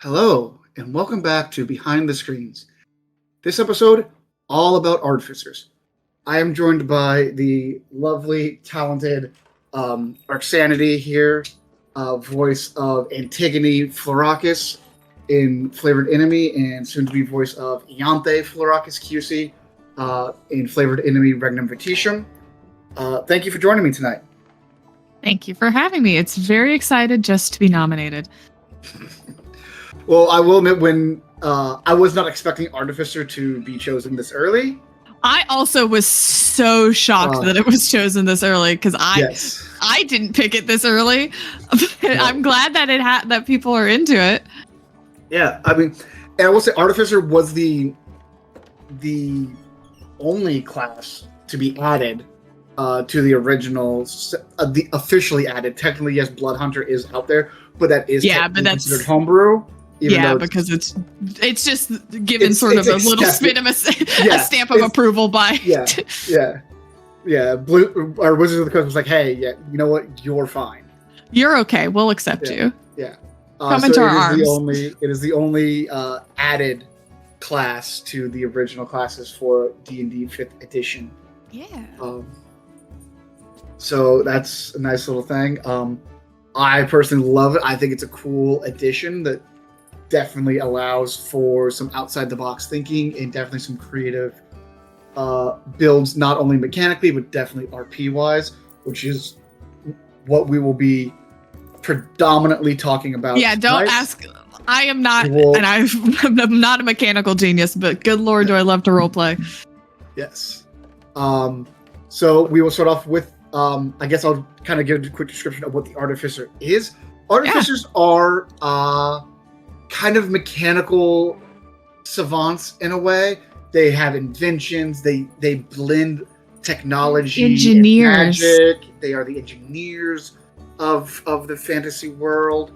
Hello, and welcome back to Behind the Screens. This episode, all about Artificers. I am joined by the lovely, talented Arxanity here, voice of Antigone Florakis in Flavored Enemy, and soon-to-be voice of Ianthe Florakis QC in Flavored Enemy Regnum Vititium. Thank you for joining me tonight. Thank you for having me. It's very excited just to be nominated. Well, I will admit, when I was not expecting Artificer to be chosen this early. I also was so shocked that it was chosen this early because I didn't pick it this early. But I'm glad that that people are into it. Yeah, I mean, and I will say Artificer was the only class to be added to the original, the officially added. Technically, yes, Blood Hunter is out there, but that is considered homebrew. Because it's just given sort of a little spin of a stamp of approval by. Blue or Wizards of the Coast was like, hey, yeah, you know what, you're fine. You're okay. We'll accept you. Yeah. Come into our arms. It is the only added class to the original classes for D&D 5th edition. Yeah. So that's a nice little thing. I personally love it. I think it's a cool addition that definitely allows for some outside the box thinking and definitely some creative builds, not only mechanically but definitely RP wise, which is what we will be predominantly talking about. Yeah, don't ask. I am not, and I'm not a mechanical genius, but good lord, do I love to roleplay. Yes. So we will start off with, I guess I'll kind of give a quick description of what the Artificer is. Artificers are kind of mechanical savants in a way. They have inventions. They blend technology, engineers, and magic. They are the engineers of the fantasy world.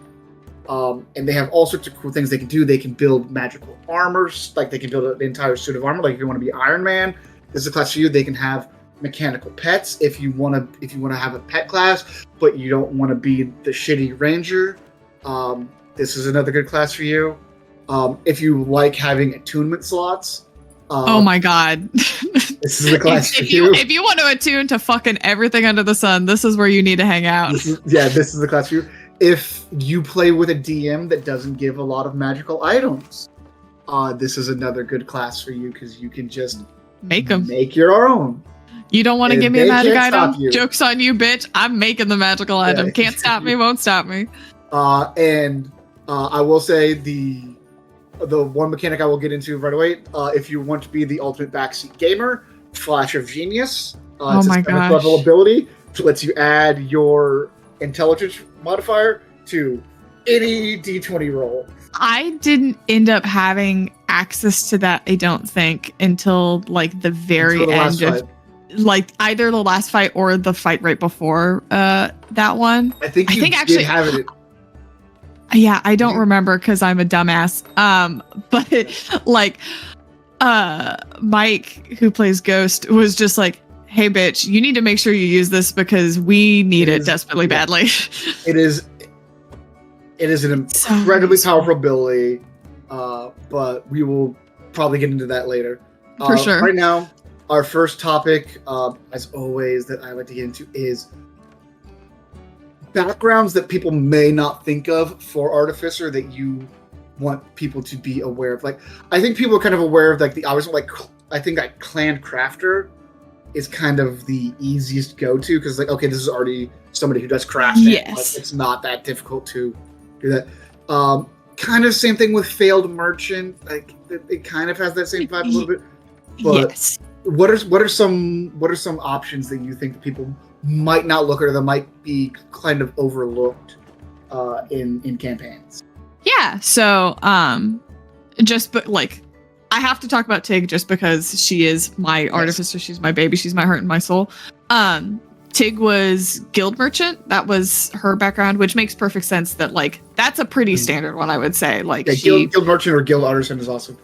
And they have all sorts of cool things they can do. They can build magical armors, like they can build an entire suit of armor. Like if you want to be Iron Man, this is a class for you. They can have mechanical pets if you want to have a pet class, but you don't want to be the shitty ranger. This is another good class for you. If you like having attunement slots. Oh my god. This is the class for you. If you want to attune to fucking everything under the sun, this is where you need to hang out. This is the class for you. If you play with a DM that doesn't give a lot of magical items, this is another good class for you because you can just make your own. You don't want to give me a magic item? Joke's on you, bitch. I'm making the magical item. Can't stop me, won't stop me. I will say the one mechanic I will get into right away. If you want to be the ultimate backseat gamer, Flash of Genius. Oh my gosh! Level ability which lets you add your intelligence modifier to any D20 roll. I didn't end up having access to that. I don't think until like the very end of. Like either the last fight or the fight right before that one. I think actually have it. Yeah, I don't remember because I'm a dumbass. But like, Mike, who plays Ghost, was just like, "Hey, bitch, you need to make sure you use this because we need it desperately badly." It is an incredibly powerful ability, but we will probably get into that later. For sure. Right now, our first topic, as always, that I like to get into is backgrounds that people may not think of for Artificer that you want people to be aware of. Like, I think people are kind of aware of like the obvious, like I think like Clan Crafter is kind of the easiest go-to because like, okay, this is already somebody who does crafting. Yes. Like, it's not that difficult to do that. Kind of same thing with Failed Merchant. Like it kind of has that same vibe a little bit. But yes. What are some options that you think that people might not look at or that might be kind of overlooked in campaigns? Yeah. So like I have to talk about Tig just because she is my Artificer. She's my baby. She's my heart and my soul. Tig was Guild Merchant. That was her background, which makes perfect sense that like that's a pretty standard one, I would say. Like Guild Merchant or Guild Artisan is also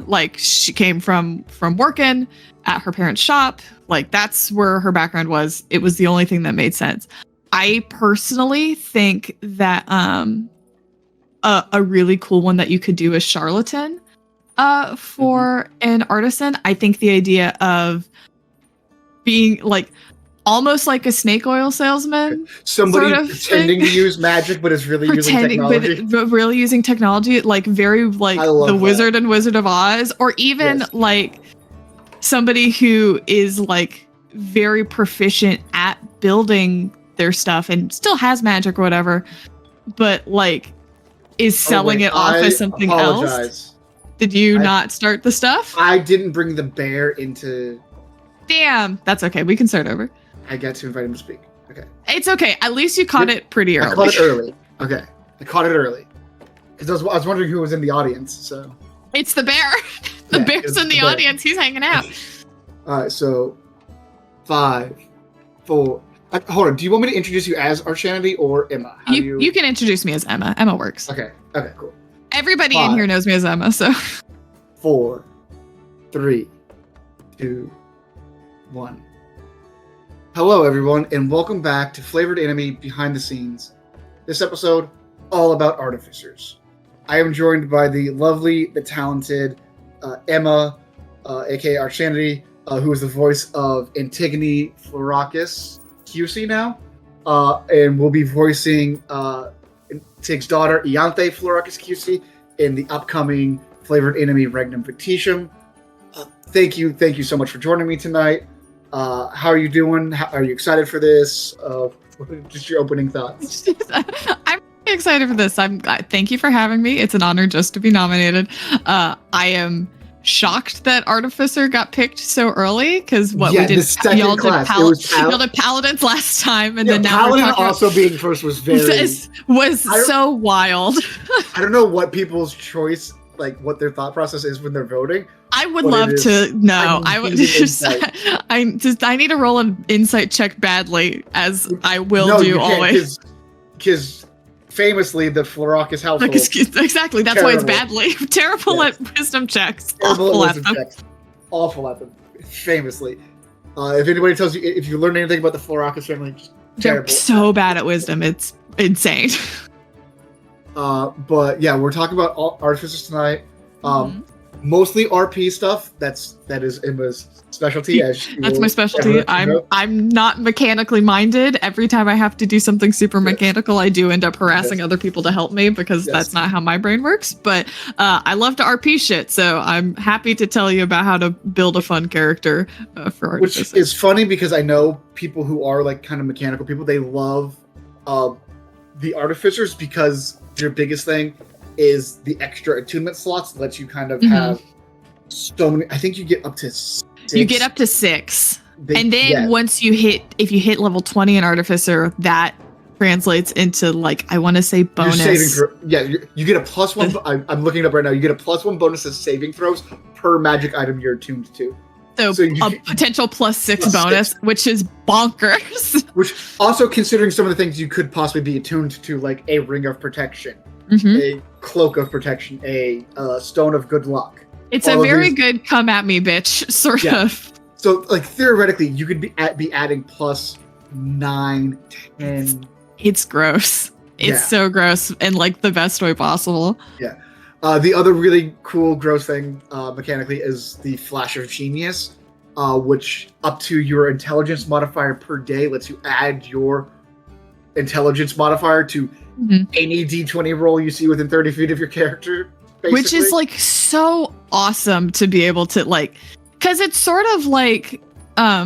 like she came from working at her parents' shop. Like that's where her background was. It was the only thing that made sense. I personally think that a really cool one that you could do as charlatan for an artisan. I think the idea of being like almost like a snake oil salesman, somebody sort of pretending to use magic, but is really using technology. but really using technology, like very like the Wizard and Wizard of Oz, or even like somebody who is like very proficient at building their stuff and still has magic or whatever, but like is selling it off as something else. Did you not start the stuff? I didn't bring the bear into. Damn, that's okay. We can start over. I got to invite him to speak. Okay. It's okay. At least you caught it pretty early. I caught it early. Okay. I caught it early. Because I was wondering who was in the audience, so. It's the bear. The bear's in the audience. He's hanging out. All right, so 5, 4. Hold on. Do you want me to introduce you as Archanity or Emma? You can introduce me as Emma. Emma works. Okay. Okay, cool. Everybody in here knows me as Emma, so. 4, 3, 2, 1. Hello, everyone, and welcome back to Flavored Anime Behind the Scenes. This episode, all about artificers. I am joined by the lovely, the talented Emma, aka Archanity, who is the voice of Antigone Florakis QC now, and will be voicing Tig's daughter, Ianthe Florakis QC, in the upcoming Flavored Anime Regnum Victitium. Thank you so much for joining me tonight. How are you doing? Are you excited for this? Just your opening thoughts. I'm really excited for this. Thank you for having me. It's an honor just to be nominated. I am shocked that Artificer got picked so early because we did y'all did Paladins last time, and then now Paladin also being first was so wild. I don't know what people's choice, like what their thought process is when they're voting. I would love to know. I would just. I need to roll an insight check badly, as I will do always. Because famously, the Florakis household. Exactly. That's why it's badly terrible at wisdom checks. Awful at them. Awful at them. Famously. If anybody tells you, if you learn anything about the Florakis family, they're so bad at wisdom. It's insane. But yeah, we're talking about artificers tonight. Mostly RP stuff. That is Emma's specialty. That's my specialty. I'm not mechanically minded. Every time I have to do something super mechanical, I do end up harassing other people to help me because that's not how my brain works. But I love to RP shit, so I'm happy to tell you about how to build a fun character for Artificer. Which is funny because I know people who are like kind of mechanical people. They love the Artificers because their biggest thing is the extra attunement slots that lets you kind of have so many. I think you get up to 6. You get up to 6. And then if you hit level 20 in Artificer, that translates into like, I want to say bonus. You get a +1. I'm looking it up right now. You get a +1 bonus to saving throws per magic item you're attuned to. So a potential +6 bonus, which is bonkers. Which also, considering some of the things you could possibly be attuned to, like a Ring of Protection, a Cloak of Protection, a Stone of Good Luck. It's a very good come at me, bitch, sort of. So, like, theoretically, you could be adding +9, 10. It's gross. It's so gross in, like, the best way possible. Yeah. The other really cool, gross thing mechanically is the Flash of Genius, which up to your intelligence modifier per day lets you add your intelligence modifier to any D20 roll you see within 30 feet of your character. Basically. Which is like so awesome to be able to like, because it's sort of like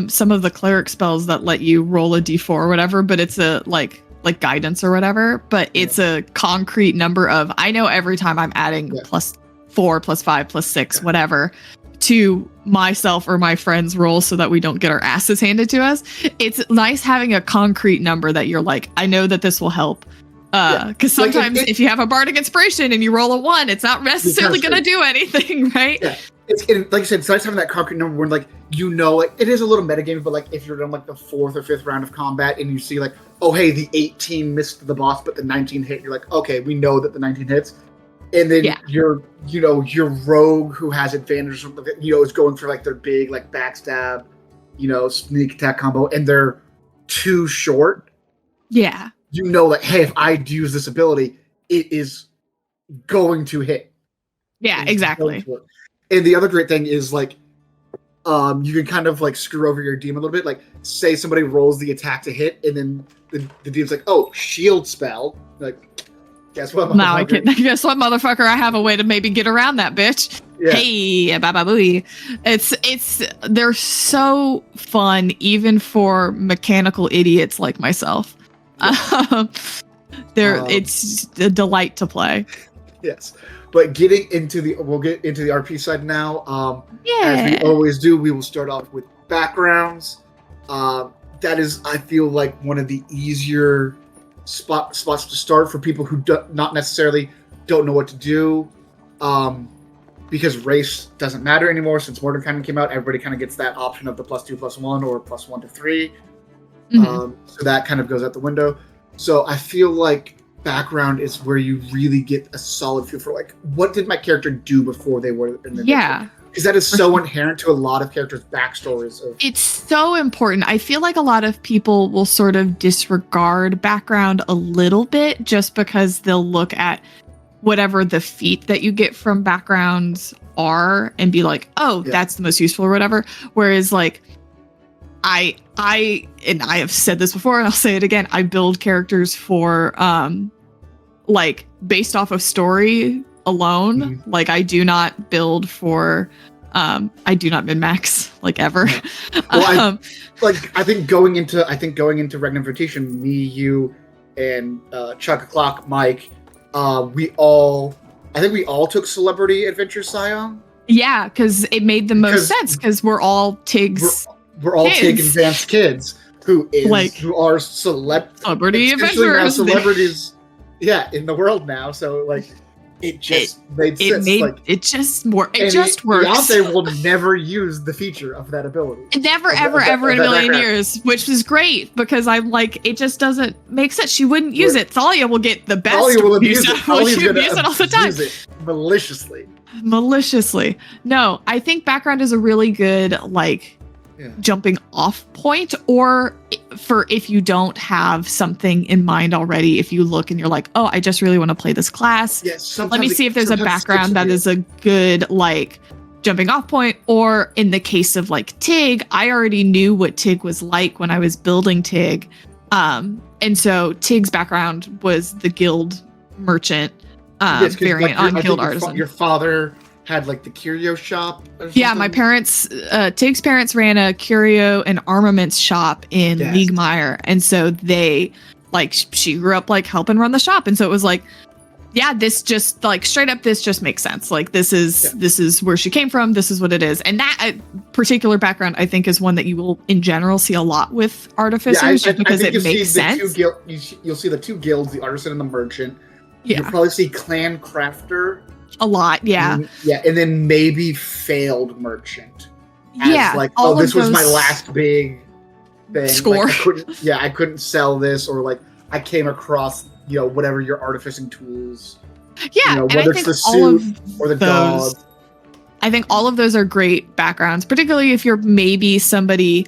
some of the cleric spells that let you roll a D4 or whatever, but it's a like guidance or whatever, but it's a concrete number of, I know every time I'm adding +4, +5, +6, whatever, to myself or my friends' rolls so that we don't get our asses handed to us. It's nice having a concrete number that you're like, I know that this will help. Because sometimes if you have a bardic inspiration and you roll a 1, it's not necessarily going to do anything, right? Yeah. Like I said, it's nice having that concrete number where, like, you know, like, it is a little metagame, but, like, if you're in, like, the 4th or 5th round of combat and you see, like, oh, hey, the 18 missed the boss, but the 19 hit, you're like, okay, we know that the 19 hits. And then your rogue who has advantage, is going for, like, their big, like, backstab, sneak attack combo, and they're too short. Yeah. You know, like, hey, if I use this ability, it is going to hit. Yeah, It's exactly. going to work. And the other great thing is like, you can kind of like screw over your demon a little bit. Like, say somebody rolls the attack to hit, and then the demon's like, "Oh, shield spell." Like, guess what? Now I can. Guess what, motherfucker? I have a way to maybe get around that bitch. Yeah. Hey, baba booey. They're so fun, even for mechanical idiots like myself. It's a delight to play. Yes, but we'll get into the RP side now. Yeah. As we always do, we will start off with backgrounds. That is, I feel like, one of the easier spots to start for people who not necessarily don't know what to do. Because race doesn't matter anymore since Mordenkainen came out. Everybody kind of gets that option of the +2/+1 or +1 to 3. So that kind of goes out the window. So I feel like background is where you really get a solid feel for like, what did my character do before they were in the adventure? Because that is so inherent to a lot of characters' backstories. It's so important. I feel like a lot of people will sort of disregard background a little bit just because they'll look at whatever the feat that you get from backgrounds are and be like, oh, that's the most useful or whatever. Whereas like I have said this before and I'll say it again, I build characters for like based off of story alone. Mm-hmm. Like I do not build for I do not min-max like ever. Well, I think going into Regnum Invitation, me, you, and Chuck O'Clock, Mike, we all took Celebrity Adventure Scion. Yeah, because it made the most sense because we're all Tig's. We're all Tig and Vance kids who are celebrity adventurers. Celebrities, in the world now. So like, it just made sense. It just works. Beyonce will never use the feature of that ability. Never, ever in a million years, which is great because I'm like, it just doesn't make sense. She wouldn't use it. Thalia will get the best. Thalia will abuse it. She'll abuse it all the time. Use it maliciously. No, I think background is a really good jumping off point, or for if you don't have something in mind already, if you look and you're like, oh, I just really want to play this class. Let me see if there's a background that is a good jumping off point. Or in the case of Tig, I already knew what Tig was like when I was building Tig. And so Tig's background was the guild merchant variant on Guild Artisan. Your father had the curio shop or something? Yeah, my parents, Tig's parents ran a curio and armaments shop in Liegmeyer. And so they, she grew up helping run the shop. And so it was this just straight up, this just makes sense. This is where she came from. This is what it is. And that particular background, I think, is one that you will in general see a lot with artificers just because it makes sense. You'll see the two guilds, the artisan and the merchant. Yeah. You'll probably see clan crafter. A lot, yeah. And then maybe failed merchant. This was my last big thing. Score. I couldn't sell this, or I came across, whatever your artificing tools. Yeah, whether it's the suit or the dog. I think all of those are great backgrounds, particularly if you're maybe somebody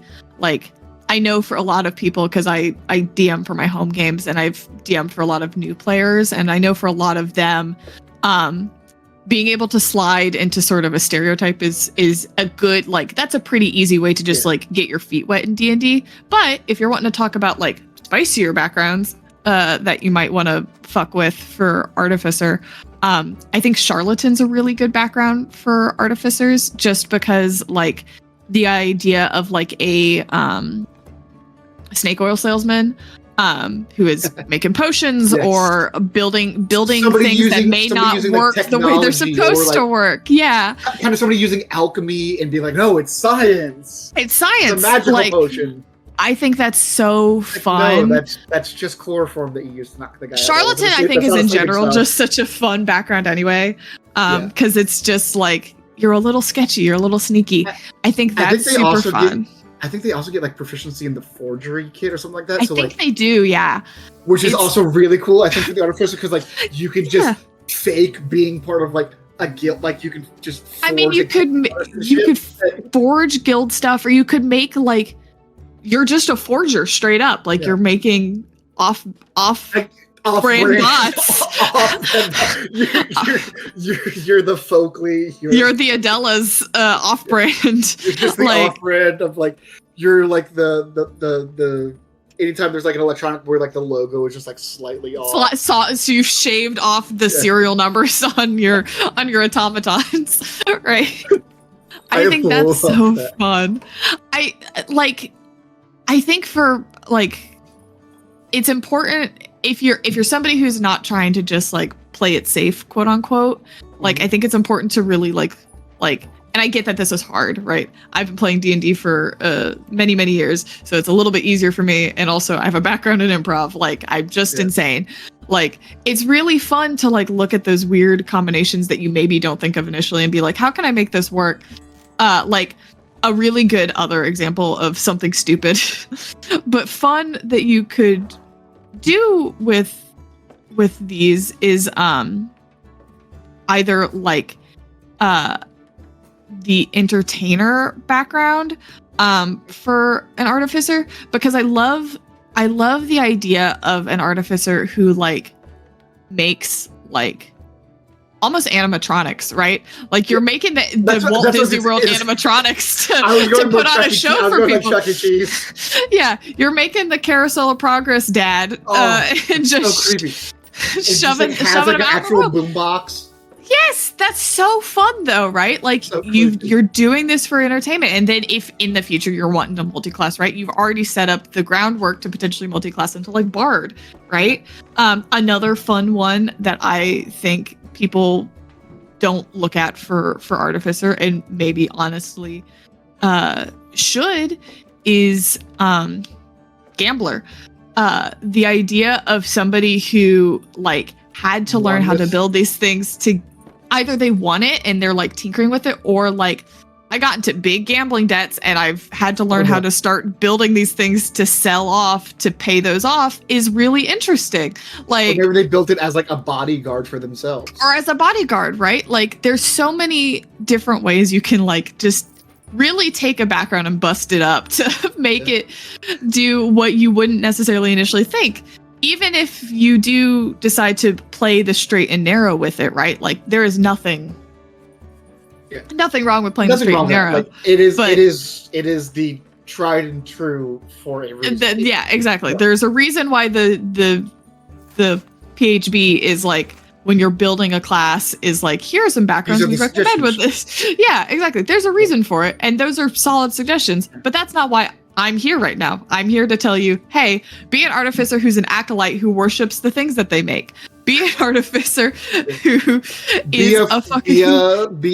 I know for a lot of people, because I DM for my home games and I've DM'd for a lot of new players, and I know for a lot of them, being able to slide into sort of a stereotype is a good, that's a pretty easy way to just get your feet wet in D&D. But if you're wanting to talk about spicier backgrounds that you might want to fuck with for Artificer, I think Charlatan's a really good background for Artificers, just because the idea of a snake oil salesman who is making potions or building things that may not work the way they're supposed to work. Yeah. Kind of somebody using alchemy and be no, it's science. It's science. It's a magical potion. I think that's so fun. No, that's just chloroform that you use to knock the guy out. Charlatan, I think, is in general just such a fun background anyway. Because it's just you're a little sketchy, you're a little sneaky. I think that's super fun. I think they also get like proficiency in the forgery kit or something like that. I think they do, yeah. Which is also really cool, I think, for the artificer, because like you could just fake being part of like a guild. Like you could just. I mean, you could forge guild stuff, or you could make like you're just a forger straight up. Like you're making off. off-brand bots. You're the Folkley. You're the Adela's off-brand. You're just the off-brand of like you're like the anytime there's like an electronic where like the logo is just like slightly off. So you've shaved off the serial numbers on your automatons, right? I think that's so fun. I think for like it's important if you're somebody who's not trying to just like play it safe, quote unquote. Like I think it's important to really like and I get that this is hard, right? I've been playing D&D for many years, so it's a little bit easier for me. And also I have a background in improv. Like I'm just insane. Like it's really fun to like look at those weird combinations that you maybe don't think of initially and be like, how can I make this work? Like a really good other example of something stupid but fun that you could do with these is either like the entertainer background for an artificer, because I love the idea of an artificer who like makes like almost animatronics, right? Like you're making the Walt Disney World animatronics to put on a show for people. Chuck E. Cheese. Yeah, you're making the Carousel of Progress dad and just so creepy. shoving It has like an actual boombox. Yes, that's so fun though, right? Like so you're doing this for entertainment, and then if in the future you're wanting to multi-class, right? You've already set up the groundwork to potentially multi-class into like Bard, right? Another fun one that I think people don't look at for Artificer, and maybe honestly should, is Gambler. The idea of somebody who like had to learn how to build these things to either they want it and they're like tinkering with it, or like I got into big gambling debts and I've had to learn how to start building these things to sell off to pay those off, is really interesting. Like maybe they built it as like a bodyguard for themselves, or as a bodyguard, right? Like there's so many different ways you can like just really take a background and bust it up to make it do what you wouldn't necessarily initially think. Even if you do decide to play the straight and narrow with it, right? Like there is nothing wrong with playing the straight and narrow. Like, it is the tried and true for a reason. Yeah, exactly. Yeah. There's a reason why the PHB is like, when you're building a class, is like, here are some backgrounds we recommend with this. Yeah, exactly. There's a reason for it, and those are solid suggestions. But that's not why I'm here right now. I'm here to tell you, hey, be an artificer who's an acolyte who worships the things that they make. Be an artificer who be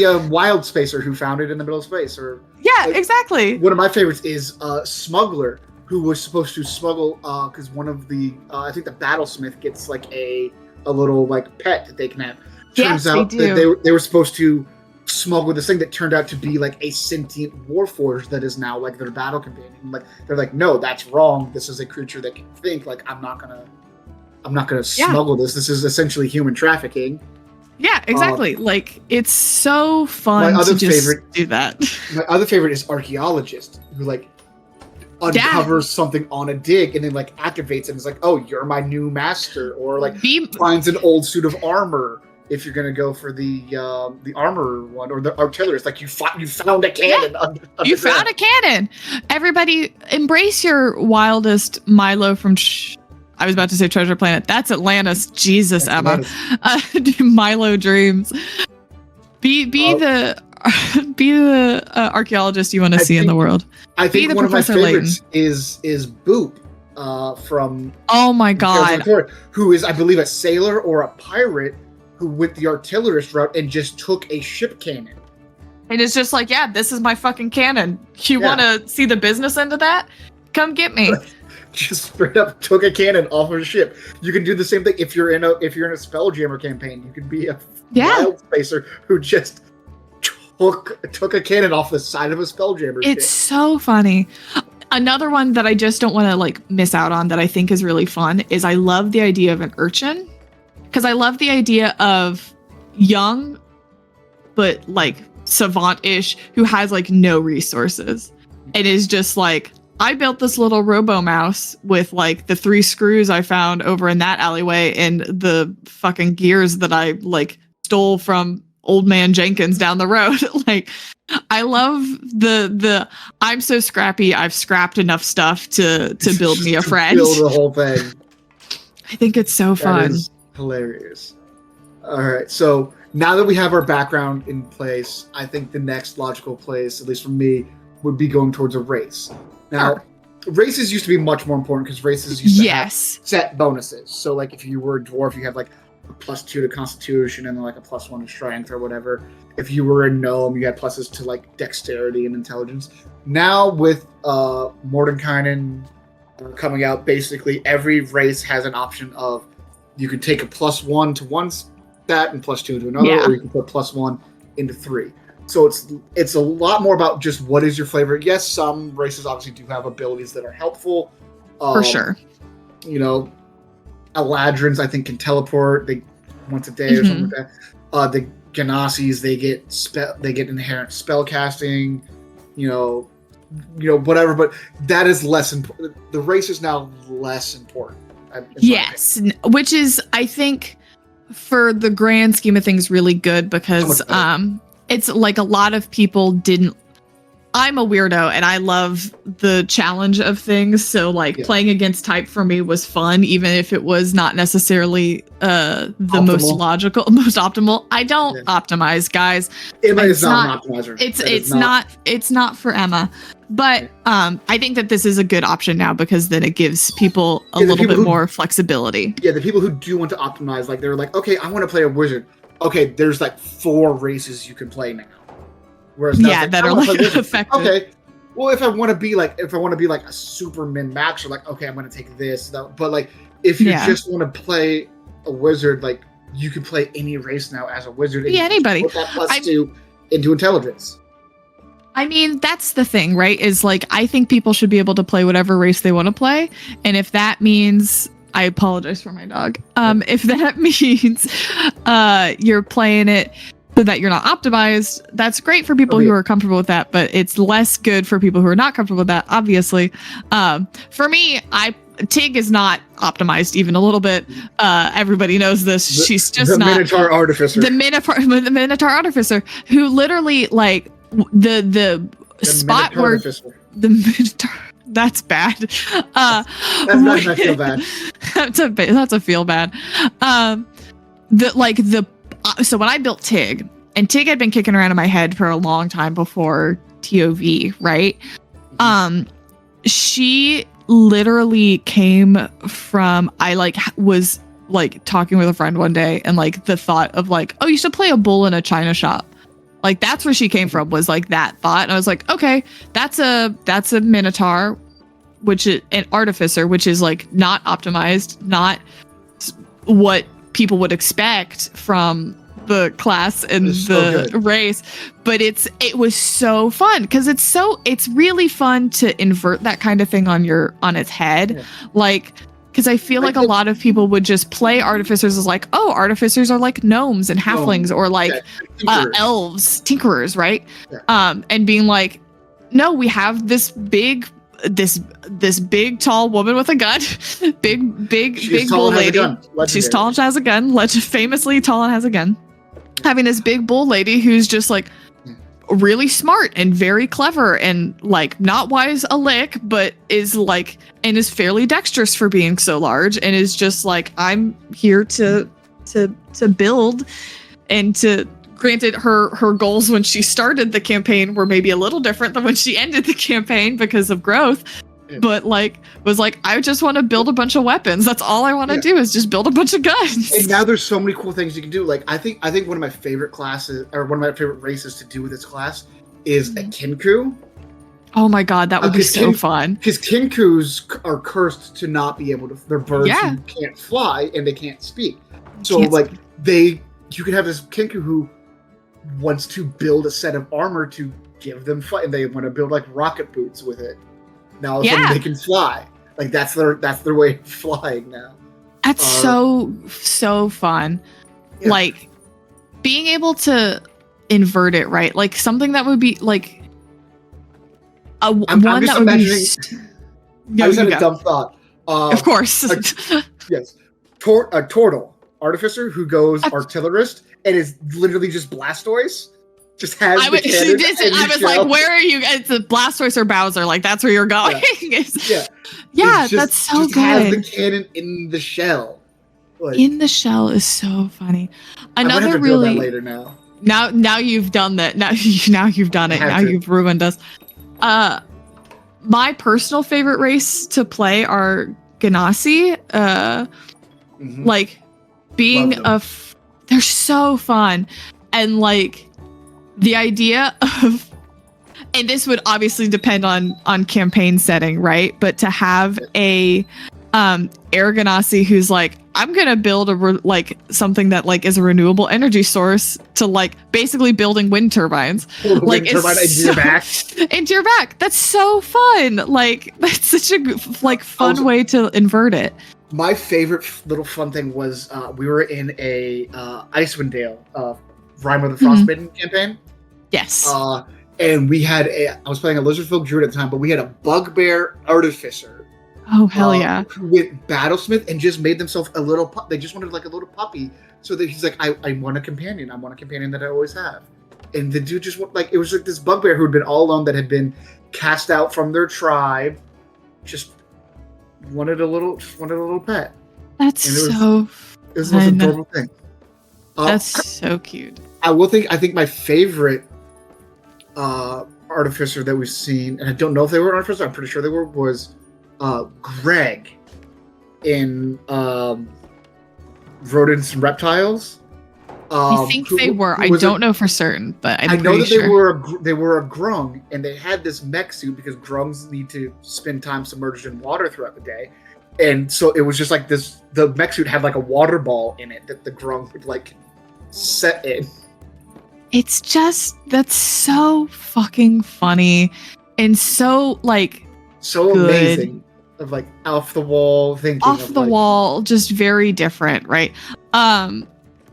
a wild spacer who found it in the middle of space. Or yeah, exactly. One of my favorites is Smuggler, who was supposed to smuggle because one of the I think the battlesmith gets like a little like pet that they can have. Turns out that they were supposed to smuggle this thing that turned out to be like a sentient warforged that is now like their battle companion. Like they're like, no, that's wrong. This is a creature that can think. Like I'm not gonna smuggle this. This is essentially human trafficking. Yeah, exactly. Like it's so fun to just do that. My other favorite is Archaeologist, who like uncovers something on a dig and then like activates it and is like, oh, you're my new master, or like finds an old suit of armor. If you're gonna go for the armor one, or the artillerist, like you found a cannon. Yeah, you found a cannon. Everybody, embrace your wildest Milo from. I was about to say Treasure Planet. That's Atlantis. Jesus, Emma. Milo dreams. Be the archaeologist you want to see in the world. I think one of my favorites is Boop from. Oh my god! Who is, I believe, a sailor or a pirate who went the artillerist route and just took a ship cannon. And it's just like, yeah, this is my fucking cannon. You want to see the business end of that? Come get me. Just straight up took a cannon off of a ship. You can do the same thing if you're in a Spelljammer campaign. You can be a wild spacer who just took a cannon off the side of a Spelljammer ship. It's so funny. Another one that I just don't want to like miss out on that I think is really fun is I love the idea of an urchin. Because I love the idea of young, but like savant-ish, who has like no resources and is just like, I built this little robo mouse with like the 3 screws I found over in that alleyway and the fucking gears that I like stole from old man Jenkins down the road. Like, I love the I'm so scrappy. I've scrapped enough stuff to build me a friend. Build the whole thing. I think it's so fun. Is hilarious. All right, so now that we have our background in place, I think the next logical place, at least for me, would be going towards a race. Now, races used to be much more important because races used to have set bonuses. So, like, if you were a dwarf, you have like a +2 to Constitution and then like a +1 to Strength or whatever. If you were a gnome, you had pluses to like Dexterity and Intelligence. Now, with Mordenkainen coming out, basically every race has an option of you can take a +1 to one stat and +2 to another, or you can put +1 into 3. So it's a lot more about just what is your flavor. Yes, some races obviously do have abilities that are helpful. For sure. You know, Eladrins, I think, can teleport once a day or something like that. The Ganasis, they get inherent spell casting. You know, whatever. But that is less important. The race is now less important. Yes, which is, I think, for the grand scheme of things, really good because it's like a lot of people didn't. I'm a weirdo and I love the challenge of things. So like playing against type for me was fun, even if it was not necessarily the optimal. Most logical, most optimal. I don't optimize, guys. Emma is not an optimizer. It's not for Emma. But I think that this is a good option now because then it gives people a little bit more flexibility. Yeah, the people who do want to optimize, like they're like, okay, I want to play a wizard. Okay, there's like 4 races you can play now. Whereas now that are like effective. Okay, well, if I want to be like a super min maxer, like okay, I'm going to take this. But like if you just want to play a wizard, like you can play any race now as a wizard. And anybody. Put that +2 into intelligence. I mean, that's the thing, right? Is like I think people should be able to play whatever race they want to play, and if that means, I apologize for my dog. If that means you're playing it so that you're not optimized, that's great for people who are comfortable with that, but it's less good for people who are not comfortable with that, obviously. For me, Tig is not optimized even a little bit. Everybody knows this. She's just not. Minotaur Artificer. The Minotaur Artificer, who literally, like, the spot where... The Minotaur... That's bad. That's not feel bad. That's a feel bad. So when I built Tig, and Tig had been kicking around in my head for a long time before TOV, right? She literally came from, I like was like talking with a friend one day and like the thought of like, oh, you should play a bull in a china shop. Like that's where she came from, was like that thought. And I was like, okay, that's a Minotaur, which is an Artificer, which is like not optimized, not what people would expect from the class and the race, but it was so fun because it's really fun to invert that kind of thing on its head. Like, because I feel like a lot of people would just play Artificers as like, oh, Artificers are like gnomes and halflings or like elves, tinkerers, right? And being like, no, we have this big tall woman with a gun, big bull lady. She's tall and she has a gun. Famously tall and has a gun. Having this big bull lady who's just like really smart and very clever and like not wise a lick, but is like and is fairly dexterous for being so large and is just like, I'm here to build and to. Granted, her goals when she started the campaign were maybe a little different than when she ended the campaign because of growth, but like was like, I just want to build a bunch of weapons. That's all I want to do is just build a bunch of guns. And now there's so many cool things you can do. Like I think one of my favorite classes or one of my favorite races to do with this class is a Kinku. Oh my god, that would be so fun. Because Kinkus are cursed to not be able to. They're birds who can't fly and they can't speak. So you can have this Kinku who wants to build a set of armor to give them flight, and they want to build like rocket boots with it. Now they can fly. Like that's their way of flying now. That's so fun. Yeah. Like being able to invert it, right? Like something that would be like one that would be No, I just had you a go. dumb thought. Of course. Yes. Tortle, Artificer, who goes Artillerist and is literally just Blastoise. Just has I the cannon. I was like, where are you? It's a Blastoise or Bowser. Like, that's where you're going. Yeah. Yeah, that's so just good. Has the cannon in the shell. Like, in the shell is so funny. Another I'm gonna have to really build that later now. Now you've done that. Now you've done it. Now you've ruined us. My personal favorite race to play are Ganassi. Like being they're so fun, and like the idea of, and this would obviously depend on campaign setting, right? But to have a Air Ganassi who's like, I'm gonna build like something that like is a renewable energy source to like basically building wind turbines. Like turbine into your back. That's so fun. Like that's such a like fun way to invert it. My favorite little fun thing was we were in a Icewind Dale Rime of the Frostbitten campaign. Yes. And we had I was playing a Lizardfolk Druid at the time, but we had a Bugbear Artificer. Oh hell yeah! With Battlesmith and just made themselves a little. They just wanted like a little puppy, so that he's like, I want a companion. I want a companion that I always have. And the dude just like, it was like this Bugbear who had been all alone, that had been cast out from their tribe, just wanted a little pet. That's it was so. It was the most adorable thing. That's so cute. I think my favorite Artificer that we've seen, and I don't know if they were Artificer. I'm pretty sure they were. Was Greg in Rodents and Reptiles. I think they were. I don't know for certain, but I know that they were a grung, and they had this mech suit because grungs need to spend time submerged in water throughout the day, and so it was just like this. The mech suit had like a water ball in it that the grung would like set in. It's just that's so fucking funny and so like so good. Amazing. Of like off the wall thinking. Off the wall, just very different, right?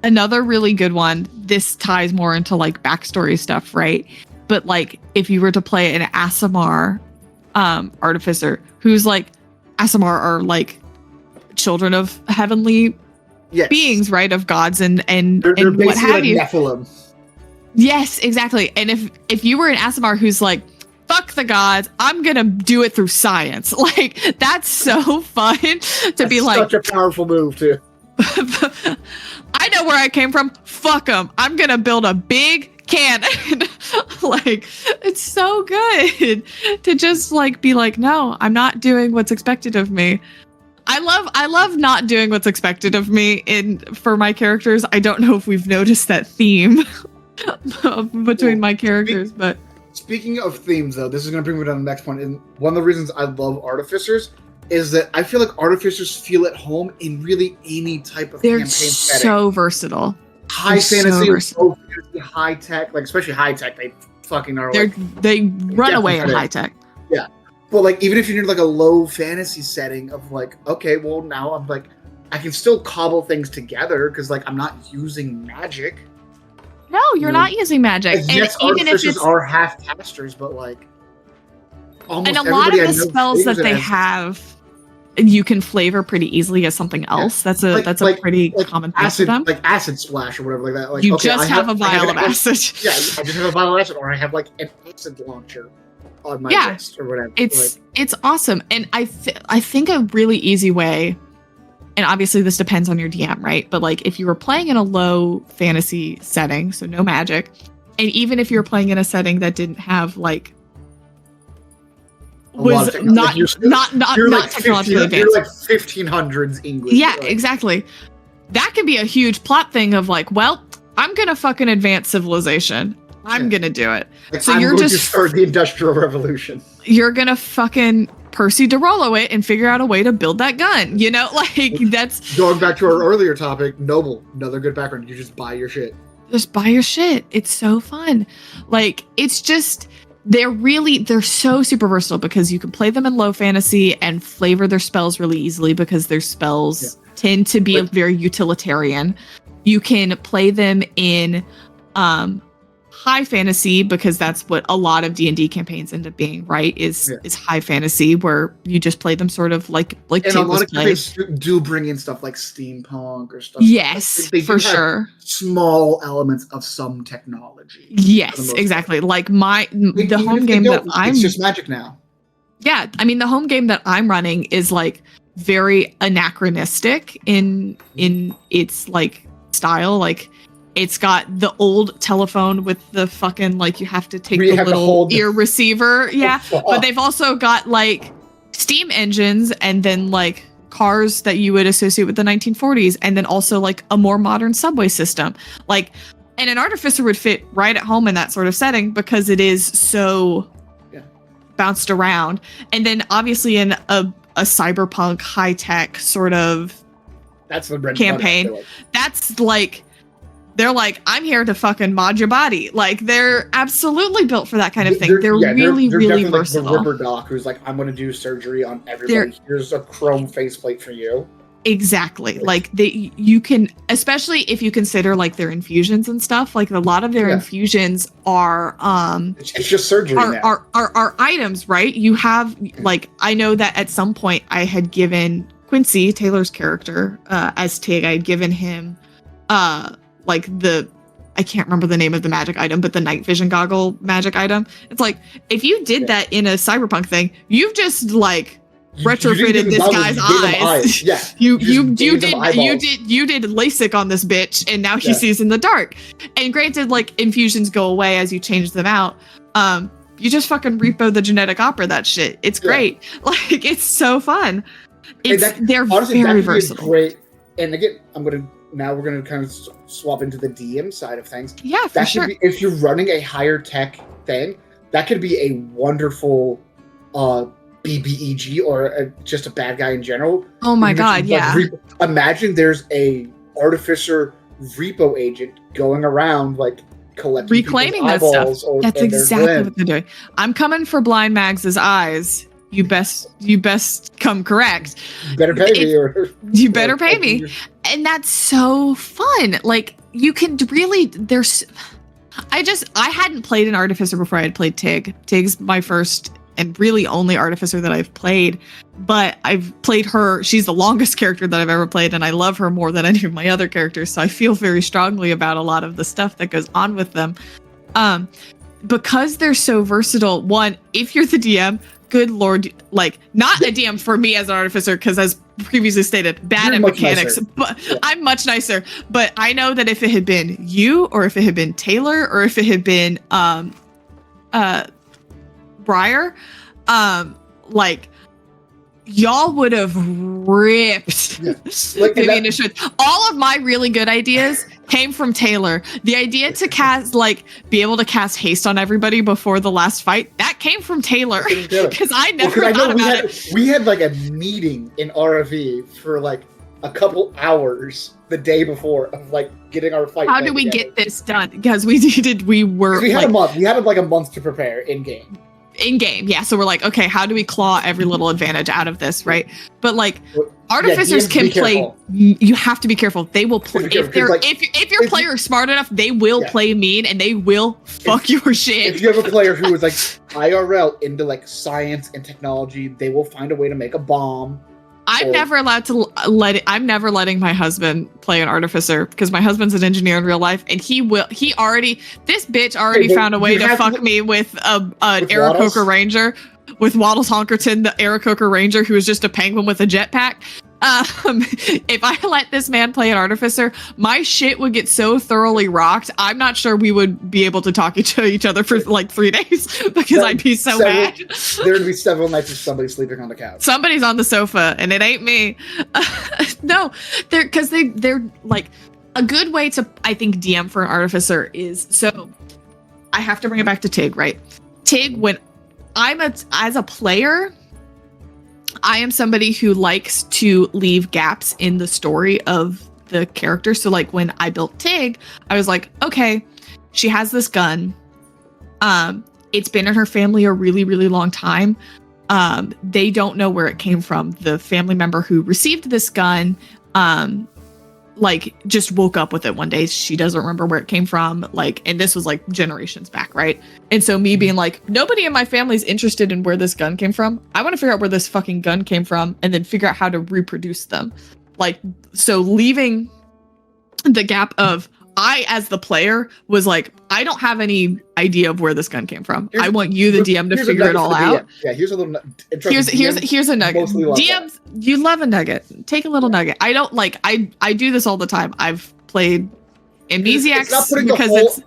Another really good one. This ties more into like backstory stuff, right? But like if you were to play an Aasimar Artificer, who's like Aasimar are like children of heavenly beings, right? Of gods and they're what have like you. Nephilim. Yes, exactly. And if you were an Aasimar who's like, fuck the gods, I'm gonna do it through science. Like that's so fun to be like. Such a powerful move too. I know where I came from. Fuck them. I'm gonna build a big cannon. Like it's so good to just like be like, no, I'm not doing what's expected of me. I love not doing what's expected of me for my characters. I don't know if we've noticed that theme between my characters, but. Speaking of themes, though, this is going to bring me to the next point. And one of the reasons I love Artificers is that I feel like Artificers feel at home in really any type of campaign setting. They're so versatile. High fantasy, low fantasy, high tech, like especially high tech. They fucking are. They run away in high tech. Yeah, but like even if you're in like a low fantasy setting of like, okay, well now I'm like, I can still cobble things together because like I'm not using magic. No, you're not using magic. And yes, even if it's are half casters, but like almost and a lot of the spells that they have, you can flavor pretty easily as something else. Yeah. That's a pretty common thing for them. Like acid splash or whatever like that. Like you just have a vial of acid. Yeah, I just have a vial of acid, or I have like an acid launcher on my wrist or whatever. It's awesome, and I think a really easy way. And obviously this depends on your DM, right? But like if you were playing in a low fantasy setting, so no magic, and even if you're playing in a setting that didn't have like was not technologically advanced. You're like 1500s English. Yeah, exactly. That could be a huge plot thing of like, well, I'm gonna fucking advance civilization. I'm gonna do it. Like, so you're just to start the Industrial Revolution. You're gonna fucking Percy DeRollo it and figure out a way to build that gun. You know, like that's going back to our earlier topic. Noble, another good background. You just buy your shit. Just buy your shit. It's so fun. Like it's just they're so super versatile because you can play them in low fantasy and flavor their spells really easily because their spells tend to be very utilitarian. You can play them in high fantasy, because that's what a lot of D&D campaigns end up being, right? Is high fantasy, where you just play them sort of like and Tig a lot was of played. campaigns do bring in stuff like steampunk or stuff. Yes, they for do have sure. small elements of some technology. Yes, exactly. Like the home game that it's just magic now. Yeah, I mean, the home game that I'm running is like very anachronistic in its like style. Like, it's got the old telephone with the fucking, like, you have to take the little ear receiver. Yeah, but they've also got like steam engines, and then like cars that you would associate with the 1940s, and then also like a more modern subway system. Like, and an Artificer would fit right at home in that sort of setting, because it is so bounced around. And then obviously in a cyberpunk high-tech sort of campaign, that's like, they're like, I'm here to fucking mod your body. Like, they're absolutely built for that kind of thing. They're really versatile. Like the Ripper Doc, who's like, I'm going to do surgery on everybody. Here's a chrome faceplate for you. Exactly. Like, you can, especially if you consider like their infusions and stuff, like a lot of their infusions are it's just surgery are items, right? You have like, I know that at some point I had given Quincy, Taylor's character, as Tig, I had given him like I can't remember the name of the magic item, but the night vision goggle magic item. It's like, if you did that in a cyberpunk thing, you've just like retrofitted this guy's eyes. Yeah. You did LASIK on this bitch, and now he sees in the dark. And granted, like, infusions go away as you change them out. You just fucking repo the genetic opera that shit. It's great. Like, it's so fun. They're honestly, very versatile. Great. And again, we're gonna kind of swap into the DM side of things. Yeah, for sure. If you're running a higher tech thing, that could be a wonderful BBEG, or just a bad guy in general. Oh my god, yeah. Imagine there's a Artificer repo agent going around, like, collecting reclaiming that stuff. That's exactly what they're doing. I'm coming for Blind Mags's eyes. You best come correct. You better pay me. You better pay me. And that's so fun. Like, you can really, I hadn't played an Artificer before I had played Tig. Tig's my first and really only Artificer that I've played, but I've played her. She's the longest character that I've ever played, and I love her more than any of my other characters, so I feel very strongly about a lot of the stuff that goes on with them. Because they're so versatile, one, if you're the DM, good lord, like, not a DM for me as an Artificer, because as previously stated, bad at mechanics, but I'm much nicer. But I know that if it had been you, or if it had been Taylor, or if it had been Briar, like, y'all would have ripped the initiative. All of my really good ideas came from Taylor. The idea to cast, like, be able to cast haste on everybody before the last fight, that came from Taylor, because I never thought about it. We had like a meeting in RFE for like a couple hours the day before of like getting our fight. How do we get this done? Because we had a month. We had like a month to prepare in game. Yeah. So we're like, okay, how do we claw every little advantage out of this, right? But like, Artificers can play. You have to be careful. They will play if your player is smart enough. They will play mean, and they will fuck your shit. If you have a player who is like IRL into like science and technology, they will find a way to make a bomb. I'm never allowed to I'm never letting my husband play an Artificer, because my husband's an engineer in real life, and this bitch already found a way to fuck me with an Aarakocra Ranger, with Waddles Honkerton, the Aarakocra Ranger, who is just a penguin with a jetpack. If I let this man play an Artificer, my shit would get so thoroughly rocked. I'm not sure we would be able to talk to each other for like 3 days, because I'd be so mad. There would be several nights of somebody sleeping on the couch. Somebody's on the sofa, and it ain't me. No, they're like, a good way to, I think, DM for an Artificer is, so I have to bring it back to Tig, right? Tig, when as a player, I am somebody who likes to leave gaps in the story of the character. So like, when I built Tig, I was like, okay, she has this gun. It's been in her family a really, really long time. They don't know where it came from. The family member who received this gun like just woke up with it one day. She doesn't remember where it came from. Like, and this was like generations back, right? And so me being like, nobody in my family's interested in where this gun came from. I want to figure out where this fucking gun came from and then figure out how to reproduce them. Like, so leaving the gap of I, as the player, was like, I don't have any idea of where this gun came from. I want you, the DM, to figure it all out. Yeah, here's a little. Here's a nugget. DMs, you love a nugget. Take a little nugget. I don't like. I do this all the time. I've played Amnesiacs because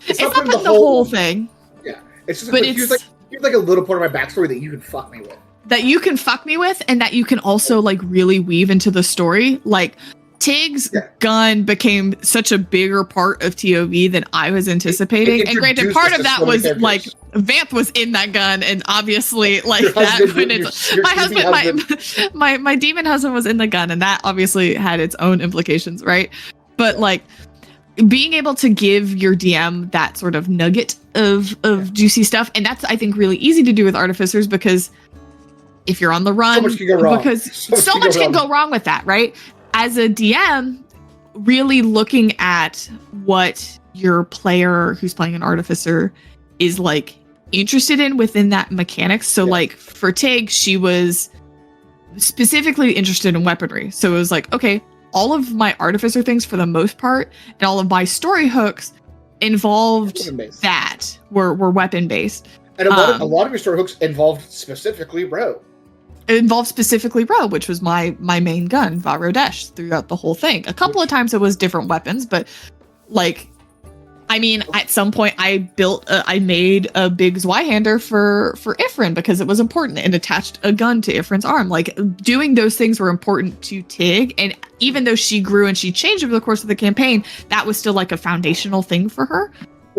it's not putting the whole thing. Yeah, it's just. But here's like a little part of my backstory that you can fuck me with. That you can fuck me with, and that you can also like really weave into the story, like. Tig's gun became such a bigger part of TOV than I was anticipating. And granted, part of that was like Vamp was in that gun, and obviously like that when it's my husband, my demon husband was in the gun, and that obviously had its own implications, right? But like being able to give your DM that sort of nugget of juicy stuff, and that's I think really easy to do with artificers because if you're on the run, so much can go wrong. Because so much can go wrong with that, right? As a DM, really looking at what your player who's playing an artificer is like interested in within that mechanics. So like for Tig, she was specifically interested in weaponry. So it was like, okay, all of my artificer things for the most part and all of my story hooks involved that were weapon based. And a lot of your story hooks involved specifically Ro. It involved specifically Ro, which was my main gun, Varodesh, throughout the whole thing. A couple of times it was different weapons, but like, I mean, at some point I made a big Zweihander for Ifrin because it was important and attached a gun to Ifrin's arm. Like doing those things were important to Tig. And even though she grew and she changed over the course of the campaign, that was still like a foundational thing for her.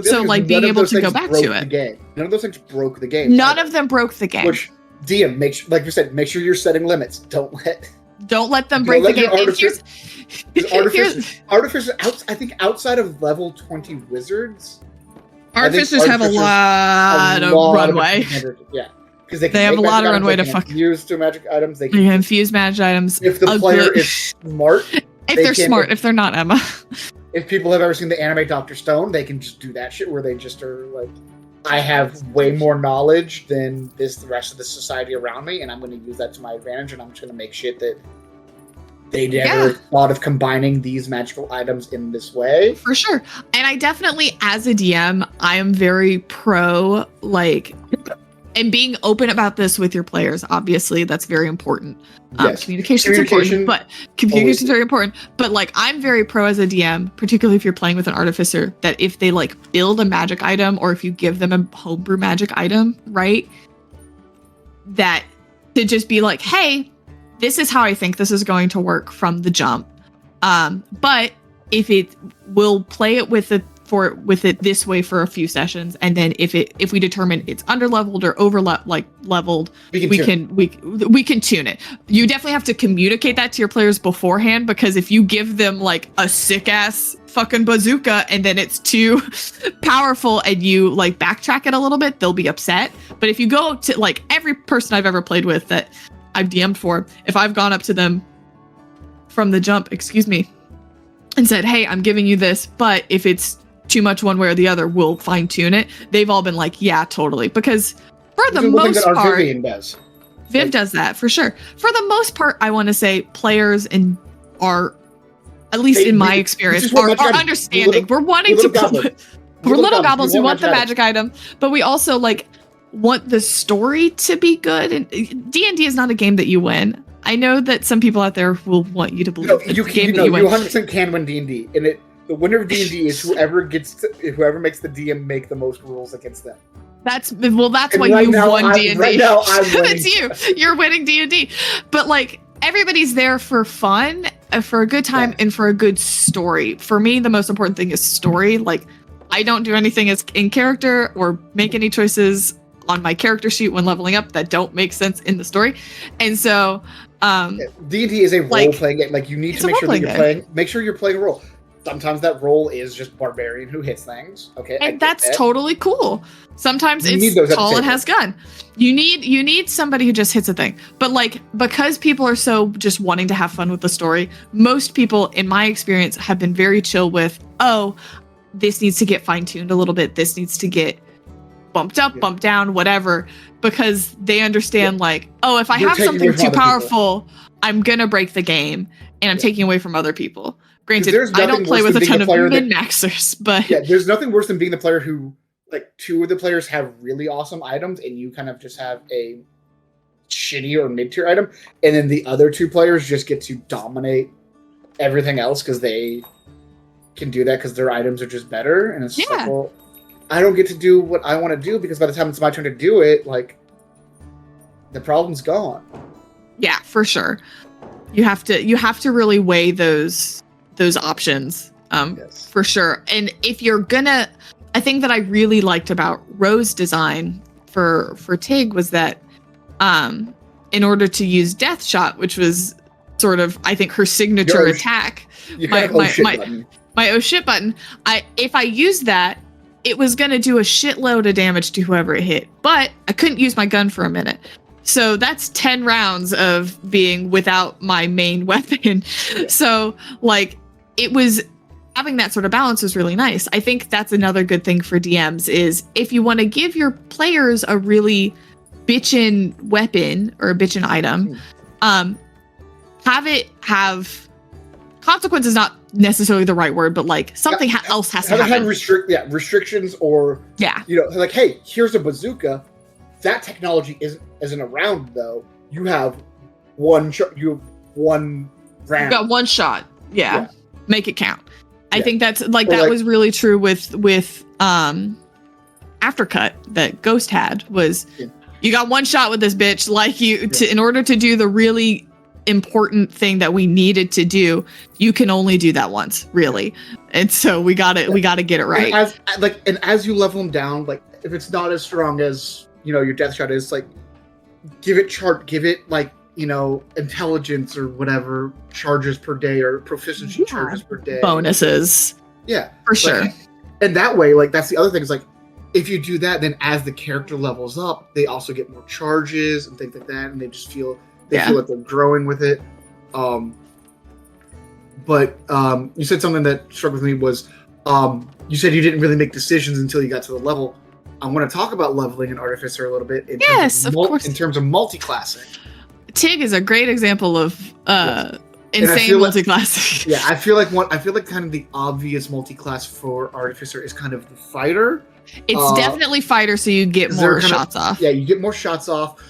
So like being able to go back to it. None of those things broke the game. None of them broke the game. Which DM, like you said, make sure you're setting limits. Don't let them break the game. Artificers, I think outside of level 20 wizards, artificers have a lot of runway. Because they have a lot of runway to fuck. Use to magic items. They can infuse magic items. If the player is smart, if they're not Emma. If people have ever seen the anime Dr. Stone, they can just do that shit where they just are like, I have way more knowledge than the rest of the society around me, and I'm going to use that to my advantage, and I'm just going to make shit that they never thought of combining these magical items in this way. For sure. And I definitely, as a DM, I am very pro, like, and being open about this with your players, obviously, that's very important. Communication is important, but communication is very important. But like, I'm very pro as a DM, particularly if you're playing with an artificer, that if they like build a magic item or if you give them a homebrew magic item, right? That to just be like, hey, this is how I think this is going to work from the jump. But if it will play it with it this way for a few sessions, and then if we determine it's underleveled or leveled, we can tune it. You definitely have to communicate that to your players beforehand, because if you give them like a sick ass fucking bazooka and then it's too powerful and you like backtrack it a little bit, they'll be upset. But if you go to like every person I've ever played with that I've DM'd for, if I've gone up to them from the jump, and said, hey, I'm giving you this, but if it's too much one way or the other, we'll fine tune it. They've all been like, yeah, totally. Because for the most part, Viv does that for sure. For the most part, I want to say players are, at least in my experience, are understanding. We're wanting to we're little goblins. We want the magic item, but we also like want the story to be good. And D&D is not a game that you win. I know that some people out there will want you to believe you 100% can win D&D, and the winner of D&D is whoever makes the DM make the most rules against them. That's why you won D&D. Right now, I'm winning. It's you. You're winning D&D. But like everybody's there for fun, for a good time, and for a good story. For me, the most important thing is story. Like I don't do anything as in character or make any choices on my character sheet when leveling up that don't make sense in the story. And so D&D is a role-playing game. Like you need to make sure that you're playing a role. sometimes that role is just barbarian who hits things. Okay, and that's totally cool. Sometimes you it's tall and has gun. You need somebody who just hits a thing. But like, because people are so just wanting to have fun with the story, most people, in my experience, have been very chill with, oh, this needs to get fine-tuned a little bit. This needs to get bumped up, bumped down, whatever, because they understand like, oh, if I have something too powerful, I'm gonna break the game, and I'm taking away from other people. Granted, I don't play with a ton of min-maxers, but there's nothing worse than being the player who, like, two of the players have really awesome items, and you kind of just have a shitty or mid-tier item, and then the other two players just get to dominate everything else because they can do that because their items are just better, and it's just like, well, I don't get to do what I want to do because by the time it's my turn to do it, like, the problem's gone. Yeah, for sure. You have to really weigh those options, for sure. And if you're gonna, I think that I really liked about Rose's design for Tig was that, in order to use Death Shot, which was sort of, I think, her signature attack, my oh shit button. If I used that, it was gonna do a shitload of damage to whoever it hit, but I couldn't use my gun for a minute. So that's 10 rounds of being without my main weapon. Yeah. So like, it was, having that sort of balance was really nice. I think that's another good thing for DMs is if you want to give your players a really bitchin' weapon or a bitchin' item, have it have consequences, not necessarily the right word, but like something else has to happen. Have restrictions or, like, hey, here's a bazooka. That technology isn't around though. You have one round. You got one shot. Yeah. Make it count. I think that's like that was really true with Aftercut that Ghost had was you got one shot with this bitch, like in order to do the really important thing that we needed to do, you can only do that once, really. And so we got to get it right. And as you level them down, like if it's not as strong as your Death Shot is, like give it like intelligence or whatever charges per day or proficiency charges per day, bonuses. Yeah, for sure. And that way, like that's the other thing is like if you do that, then as the character levels up, they also get more charges and things like that, and they just feel feel like they're growing with it. But you said something that struck with me was you said you didn't really make decisions until you got to the level. I want to talk about leveling in Artificer a little bit. In terms of multi-classing. Tig is a great example of insane multi-classing. Yeah, I feel like kind of the obvious multi-class for Artificer is kind of the fighter. It's definitely fighter, so you get more shots off. Yeah, you get more shots off.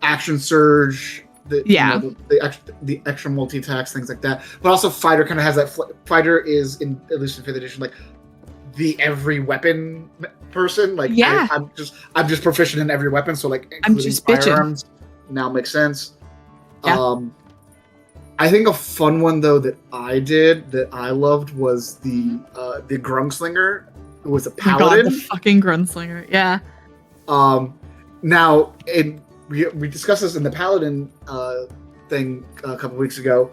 Action surge. The extra multi-attacks, things like that. But also fighter kind of has that. Fighter is at least in 5th edition, like the every weapon person. Like I'm just proficient in every weapon. So like I'm just firearms now makes sense. Yeah. I think a fun one though that I did that I loved was the Grungslinger. It was a paladin. Oh God, the fucking Grungslinger. Yeah. Now we discussed this in the paladin thing a couple weeks ago.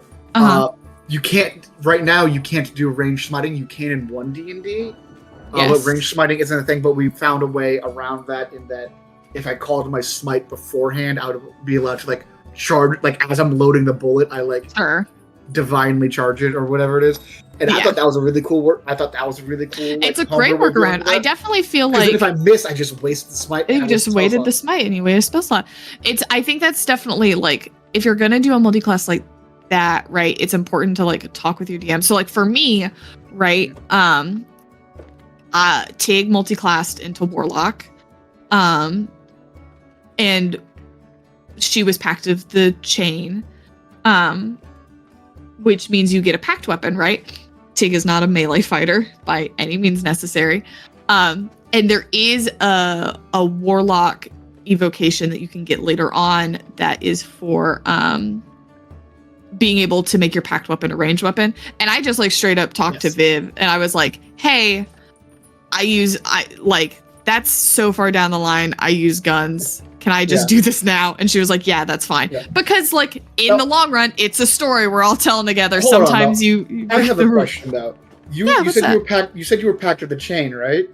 You can't right now. You can't do ranged smiting. You can in 1 D&D. But ranged smiting isn't a thing. But we found a way around that. In that, if I called my smite beforehand, I would be allowed to like charge. Like as I'm loading the bullet, I like divinely charge it or whatever it is. And I thought that was a really cool work. I thought that was a really cool. It's a great workaround. I definitely feel like if I miss, I just waste the smite. You just wasted the smite and you wasted a spell slot. I think that's definitely like if you're gonna do a multi-class like that, right? It's important to like talk with your DM. So like for me, right? Tig multi-classed into Warlock, and she was Pact of the Chain, which means you get a pact weapon, right? Tig is not a melee fighter by any means necessary. And there is a Warlock evocation that you can get later on that is for being able to make your pact weapon a ranged weapon. And I just like straight up talked to Viv and I was like, hey, that's so far down the line. I use guns. can I just do this now? And she was like, yeah, that's fine. Yeah. Because like in the long run, it's a story we're all telling together. Sometimes you I have a question though. You said you were Pact of the Chain, right?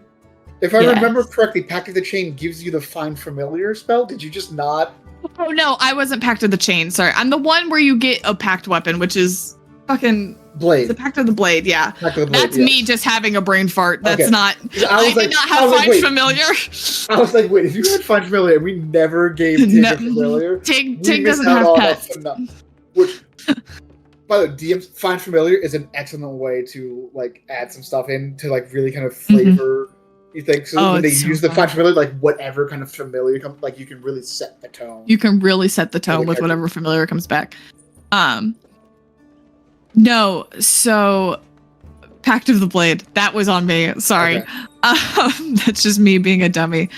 If I remember correctly, Pact of the Chain gives you the Find Familiar spell. Did you just not? Oh no, I wasn't Pact of the Chain. Sorry, I'm the one where you get a pact weapon, which is fucking Blade. The Pact of the Blade. Yeah, Pact of the Blade, that's me just having a brain fart. That's not. I did not have Find Familiar. I was like, wait, if you had Find Familiar, we never gave Tig a Familiar. Tig doesn't have pets. Which, by the way, DM's Find Familiar is an excellent way to like add some stuff in to like really kind of flavor. You think so? When they use the Find Familiar, like whatever kind of familiar comes, like you can really set the tone. You can really set the tone with whatever familiar comes back. No, so Pact of the Blade, that was on me. Sorry. Okay. That's just me being a dummy.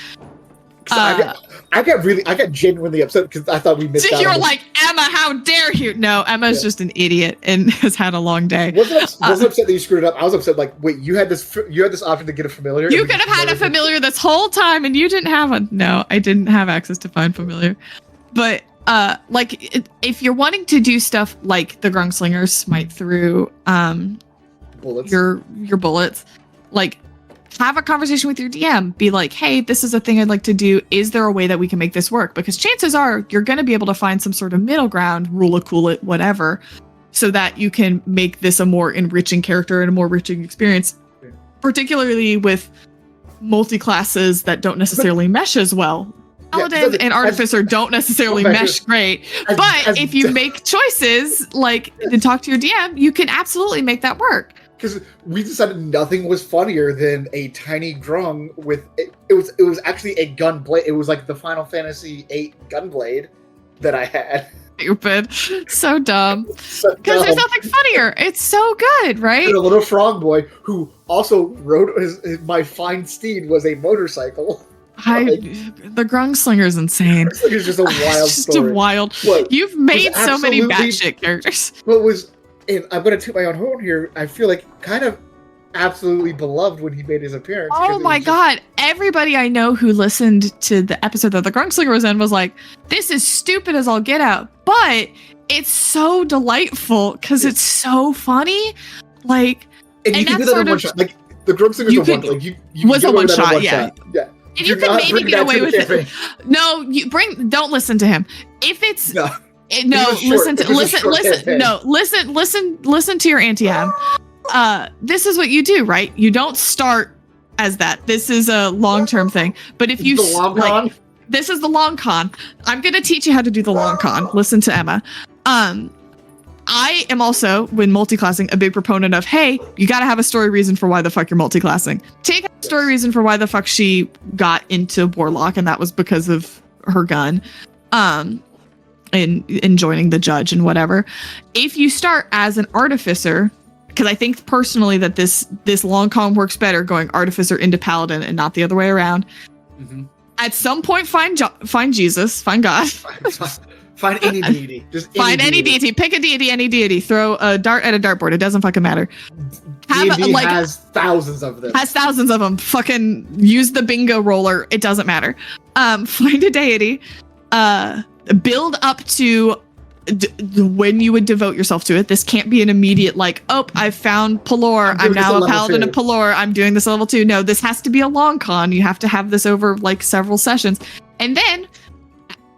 I got genuinely upset because I thought we missed out. You were like, Emma, how dare you? No, Emma's just an idiot and has had a long day. Wasn't upset that you screwed it up. I was upset like, wait, you had this option to get a familiar. You could have had a familiar this whole time and you didn't have one. No, I didn't have access to Find Familiar. But if you're wanting to do stuff like the Grungslinger smite through bullets. your bullets, like have a conversation with your DM. Be like, hey, this is a thing I'd like to do. Is there a way that we can make this work? Because chances are you're going to be able to find some sort of middle ground, rule it, cool it, whatever, so that you can make this a more enriching character and a more enriching experience, particularly with multi-classes that don't necessarily mesh as well. Paladin and Artificer don't necessarily mesh great, but if you make choices like to talk to your DM, you can absolutely make that work. Because we decided nothing was funnier than a tiny grung with it was actually a gun blade. It was like the Final Fantasy VIII gun blade that I had. Stupid, so dumb. Because there's nothing funnier. It's so good, right? And a little frog boy who also rode my fine steed was a motorcycle. The Grungslinger's insane. It's just a wild story. You've made so many batshit characters. And I'm going to toot my own horn here. I feel like kind of absolutely beloved when he made his appearance. Oh my god. Everybody I know who listened to the episode that the Grungslinger was in was like, this is stupid as all get out. But it's so delightful because it's so funny. Like, and you can do that in one shot. Like, the Grungslinger's a one shot. Like, you was a one shot, yeah. Yeah. And you can maybe get away with it. No, don't listen to him. If it's listen to your anti-am. This is what you do, right? You don't start as that. This is a long-term thing. But if you this is the long con. I'm going to teach you how to do the long con. Listen to Emma. I am also, when multiclassing, a big proponent of, hey, you got to have a story reason for why the fuck you're multiclassing. Take a story reason for why the fuck she got into Warlock, and that was because of her gun. In joining the judge and whatever. If you start as an artificer, because I think personally that this long con works better going artificer into paladin and not the other way around. Mm-hmm. At some point, find Jesus, find God. Find any deity. Just find any deity. Pick a deity, any deity. Throw a dart at a dartboard. It doesn't fucking matter. D&D has thousands of them. Fucking use the bingo roller. It doesn't matter. Find a deity. Build up to when you would devote yourself to it. This can't be an immediate like, oh, I found Pelor. I'm now a paladin of Pelor. I'm doing this at level 2. No, this has to be a long con. You have to have this over like several sessions. And then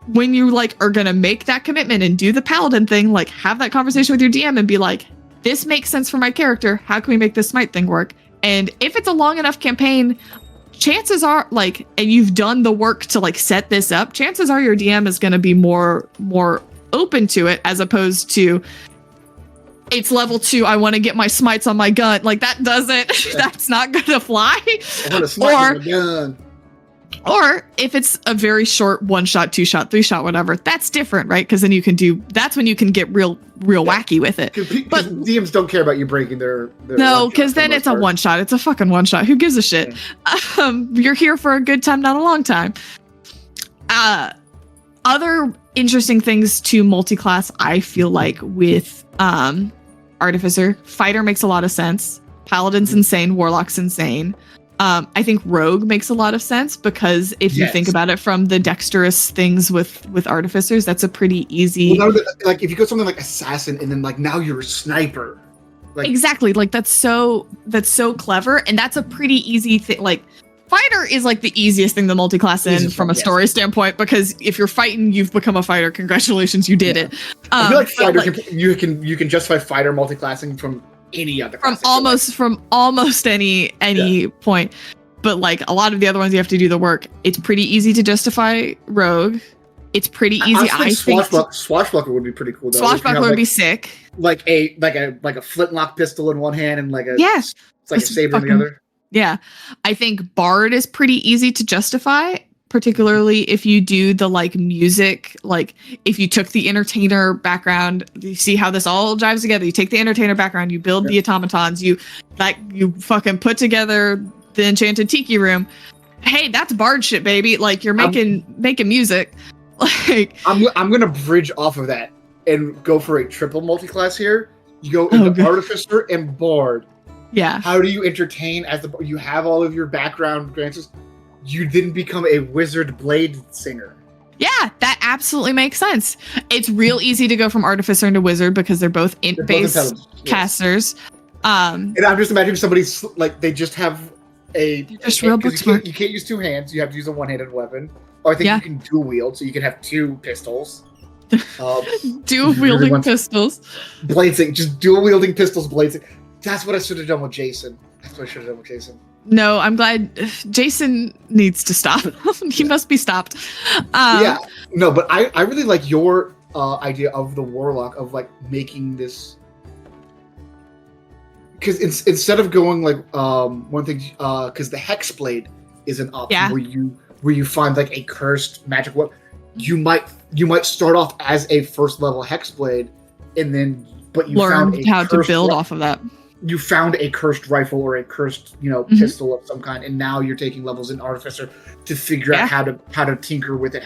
when you like are gonna make that commitment and do the paladin thing, like have that conversation with your DM and be like, this makes sense for my character. How can we make this smite thing work? And if it's a long enough campaign, chances are like, and you've done the work to like set this up, chances are your DM is going to be more open to it, as opposed to it's level 2. I want to get my smites on my gun. Like that doesn't, that's not going to fly. I want to smite on my gun. Or if it's a very short 1-shot, 2-shot, 3-shot, whatever, that's different, right? Because then that's when you can get real wacky with it. But DMs don't care about you breaking their no, because then it's a 1-shot. It's a fucking 1-shot. Who gives a shit? Yeah. You're here for a good time, not a long time. Other interesting things to multi-class, I feel like with Artificer, Fighter makes a lot of sense. Paladin's insane. Warlock's insane. I think rogue makes a lot of sense because if you think about it from the dexterous things with artificers, that's a pretty easy. Well, like if you go something like assassin and then like now you're a sniper. Like, exactly, like that's so clever, and that's a pretty easy thing. Like fighter is like the easiest thing to multi-class in from a story standpoint, because if you're fighting, you've become a fighter. Congratulations, you did it. I feel like fighter you can justify fighter multi-classing from any other from almost any point. But like a lot of the other ones, you have to do the work. It's pretty easy to justify rogue. It's pretty easy. I think swashbuckler would be pretty cool though. Swashbuckler would be sick. Like a flintlock pistol in one hand and like a it's like a saber in the other. Yeah. I think bard is pretty easy to justify, particularly if you do the like music, like if you took the entertainer background, you see how this all jives together. You take the entertainer background, you build the automatons, you fucking put together the enchanted tiki room. Hey, that's bard shit, baby. Like you're making music. Like I'm gonna bridge off of that and go for a triple multi-class here. You go into artificer and bard. Yeah. How do you entertain you have all of your background grants? You didn't become a wizard blade singer. Yeah, that absolutely makes sense. It's real easy to go from artificer into wizard because they're both int-based casters. And I'm just imagining somebody's like they just have just real book smart. You can't use two hands. You have to use a one-handed weapon. Or I think you can dual wield, so you can have two pistols. Dual wielding pistols. Bladesing, just dual wielding pistols, bladesing. That's what I should have done with Jason. No, I'm glad Jason needs to stop. He must be stopped. No, but I really like your idea of the warlock, of like making this, because instead of going like one thing, because the hex blade is an option where you find like a cursed magic weapon. You might start off as a first level hex blade, and then you learn how to build off of that. You found a cursed rifle or a cursed, pistol of some kind, and now you're taking levels in artificer to figure out how to tinker with it.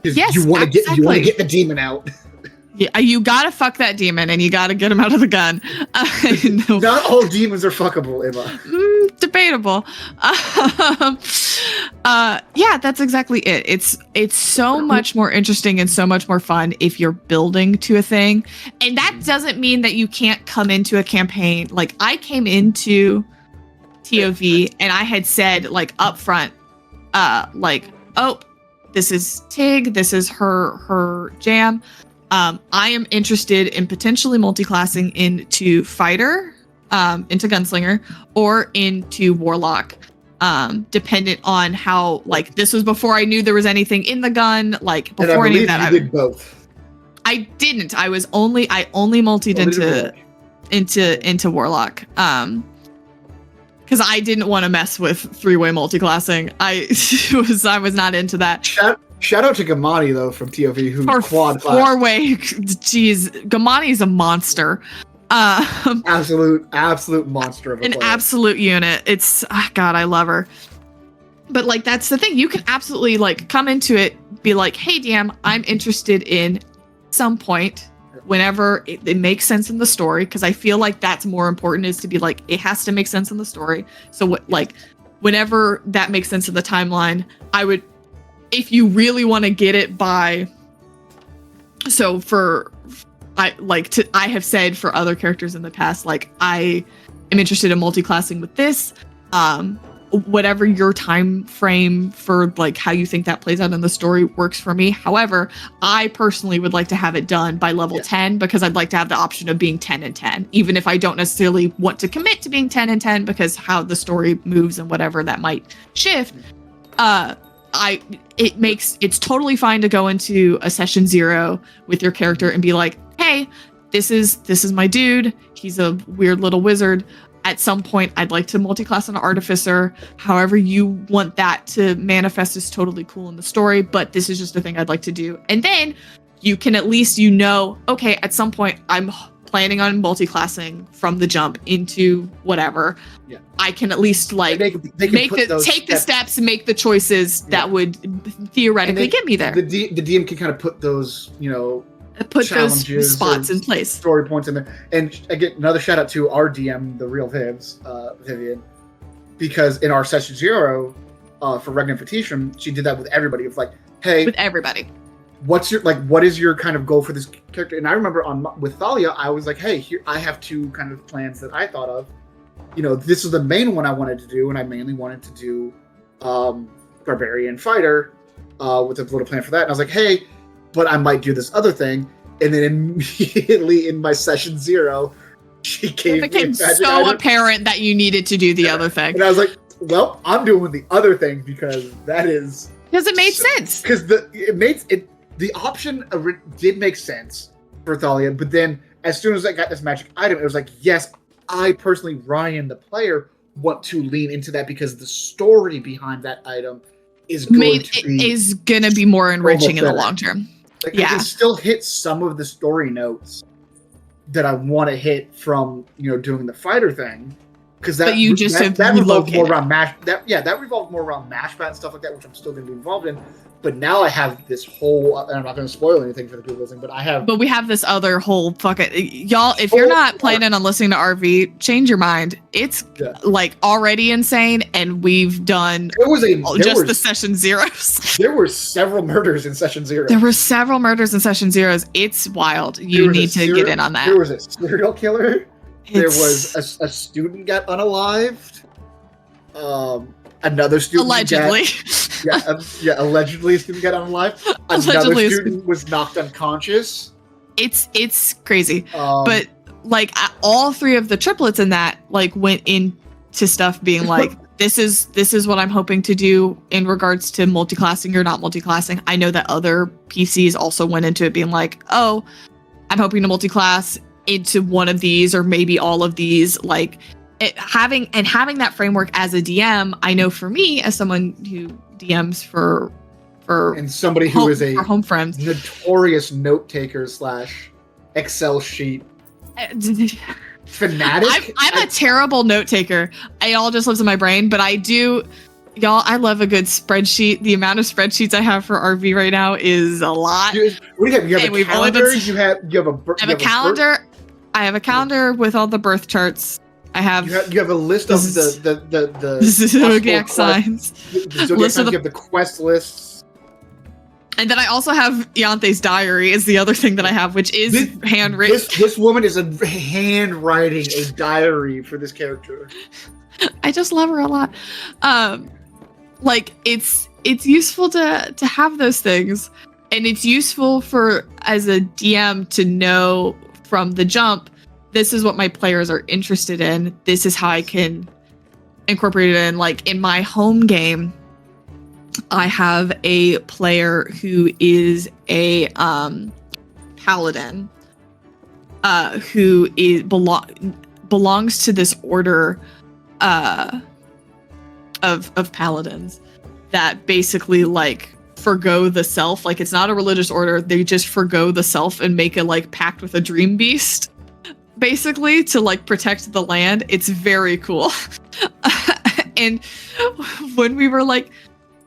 You want to get the demon out. Yeah, you gotta fuck that demon, and you gotta get him out of the gun. Not all demons are fuckable, Emma. Debatable. Yeah, that's exactly it. It's so much more interesting and so much more fun if you're building to a thing, and that doesn't mean that you can't come into a campaign. Like I came into TOV and I had said like up front, this is Tig, this is her jam. I am interested in potentially multi-classing into fighter, into gunslinger, or into warlock, dependent on how, like, this was before I knew there was anything in the gun, like, before any of that. I did both. I didn't. I only multied into warlock, because I didn't want to mess with three-way multi-classing. I was not into that. Shout out to Gamani though from TOV who quad class. Four-way, geez, Gamani's a monster. Absolute monster of a an player. Absolute unit. It's God, I love her. But like that's the thing. You can absolutely like come into it, be like, hey DM, I'm interested in some point whenever it makes sense in the story, because I feel like that's more important, is to be like, it has to make sense in the story. So whenever that makes sense in the timeline, I would, if you really want to get it by, so I have said for other characters in the past, like I am interested in multi-classing with this, whatever your time frame for like how you think that plays out in the story works for me. However, I personally would like to have it done by level 10, because I'd like to have the option of being 10 and 10, even if I don't necessarily want to commit to being 10 and 10, because how the story moves and whatever that might shift. It's totally fine to go into a session 0 with your character and be like, hey, this is my dude. He's a weird little wizard. At some point, I'd like to multi-class an artificer. However you want that to manifest is totally cool in the story, but this is just a thing I'd like to do. And then you can at least, okay, at some point I'm planning on multi-classing from the jump into whatever. Yeah. I can at least like take the steps and make the choices that would theoretically get me there. The DM can kind of put those, put those spots in place, story points in there. And again, another shout out to our DM, the real Vivian. because in our session 0 for Regna Fetishin, she did that with everybody. It's like, hey, with everybody. What is your kind of goal for this character? And I remember with Thalia, I was like, hey, here I have 2 kind of plans that I thought of. This is the main one I wanted to do, and I mainly wanted to do Barbarian Fighter with a little plan for that. And I was like, hey, but I might do this other thing. And then immediately in my session 0, she gave it became me a so apparent that you needed to do the other thing. And I was like, well, I'm doing the other thing because that is... Because it made sense. Because the option did make sense for Thalia, but then as soon as I got this magic item, it was like, yes, I personally, Ryan, the player, want to lean into that because the story behind that item is going to be more enriching in the long term. I can still hit some of the story notes that I want to hit from doing the fighter thing, because that revolves more around that revolves more around Mashbat and stuff like that, which I'm still going to be involved in. But now I have this whole, and I'm not going to spoil anything for the people listening, but we have this other whole y'all, if you're not planning on listening to RV, change your mind. It's already insane, and we've done the session 0s. There were several murders in session 0. It's wild. You need to get in on that. There was a serial killer. There was a student got unalived. Another student allegedly. Allegedly a student got unalived. Another student was knocked unconscious. It's crazy. But all 3 of the triplets in that went into stuff being like, this is what I'm hoping to do in regards to multiclassing or not multiclassing. I know that other PCs also went into it being like, oh, I'm hoping to multiclass into one of these or maybe all of these, having that framework as a DM. I know for me, as someone who DMs for and somebody who is a home friends, notorious note taker / Excel sheet fanatic. I'm a terrible note taker. It all just lives in my brain, but I do. Y'all, I love a good spreadsheet. The amount of spreadsheets I have for RV right now is a lot. What do you have? You have a calendar. You have a calendar. I have a calendar with all the birth charts. I have. You have a list of the zodiac signs. The zodiac signs. You have the quest lists. And then I also have Ianthe's diary is the other thing that I have, which is handwritten. This woman is handwriting a diary for this character. I just love her a lot. It's useful to have those things, and it's useful for as a DM to know from the jump, this is what my players are interested in. This is how I can incorporate it in. In my home game, I have a player who is a paladin, who belongs to this order of paladins that basically forgo the self. It's not a religious order. They just forgo the self and make a pact with a dream beast, basically, to protect the land. It's very cool. And when we were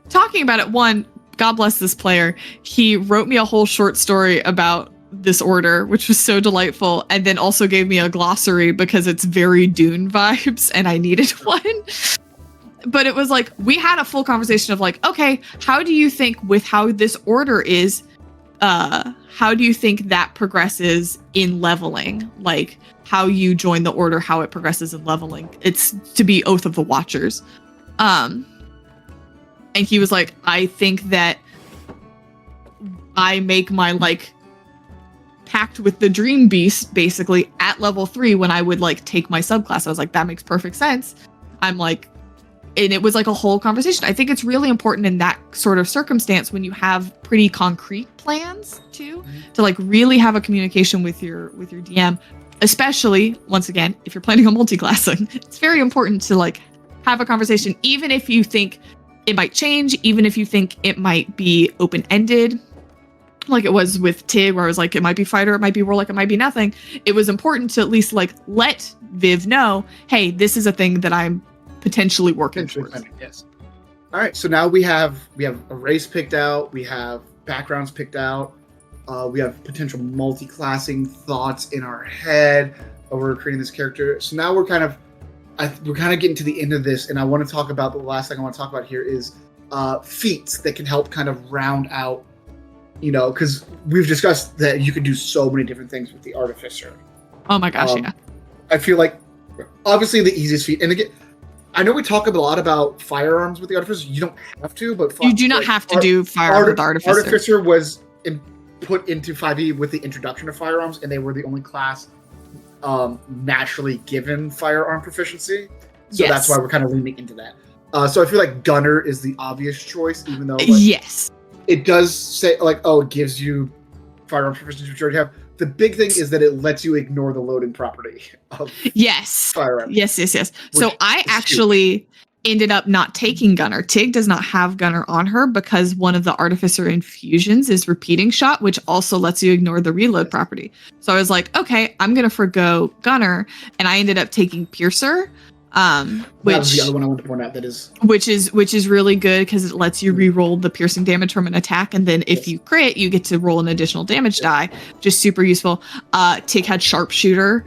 talking about it, one, God bless this player, he wrote me a whole short story about this order, which was so delightful, and then also gave me a glossary because it's very Dune vibes and I needed one. But it was we had a full conversation of okay, how do you think with how this order is, how do you think that progresses in leveling? How you join the order, how it progresses in leveling. It's to be Oath of the Watchers. And he was I think that I make my pact with the Dream Beast basically at level 3 when I would take my subclass. I was that makes perfect sense. I'm and it was a whole conversation. I think it's really important in that sort of circumstance when you have pretty concrete plans too, to really have a communication with your DM, especially once again, if you're planning on multiclassing. It's very important to have a conversation, even if you think it might change, even if you think it might be open-ended, like it was with Tig, where I was it might be fighter, it might be warlock, it might be nothing. It was important to at least let Viv know, hey, this is a thing that I'm potentially working towards. Yes. All right, so now we have a race picked out, we have backgrounds picked out, we have potential multi-classing thoughts in our head. We're creating this character. So now we're kind of we're kind of getting to the end of this, and I want to talk about the last thing I want to talk about here is feats that can help kind of round out, because we've discussed that you can do so many different things with the Artificer. Oh my gosh, yeah. I feel like, obviously, the easiest feat, and again, I know we talk a lot about firearms with the Artificer. You don't have to, but you do not have to do firearms with the Artificer. Artificer was put into 5e with the introduction of firearms, and they were the only class naturally given firearm proficiency. So that's why we're kind of leaning into that. So I feel like Gunner is the obvious choice, even though yes, it does say it gives you firearm proficiency, which you already have. The big thing is that it lets you ignore the loading property of firearms. Yes. So I actually ended up not taking Gunner. Tig does not have Gunner on her because one of the Artificer infusions is repeating shot, which also lets you ignore the reload property. So I was like, okay, I'm going to forgo Gunner. And I ended up taking Piercer. That was the other one I wanted to point out. That is which is really good because it lets you re-roll the piercing damage from an attack, and then if you crit, you get to roll an additional damage die, which is super useful. Tig had Sharpshooter,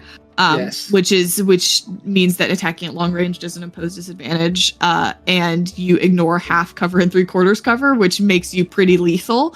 which means that attacking at long range doesn't impose disadvantage, and you ignore half cover and 3/4 cover, which makes you pretty lethal.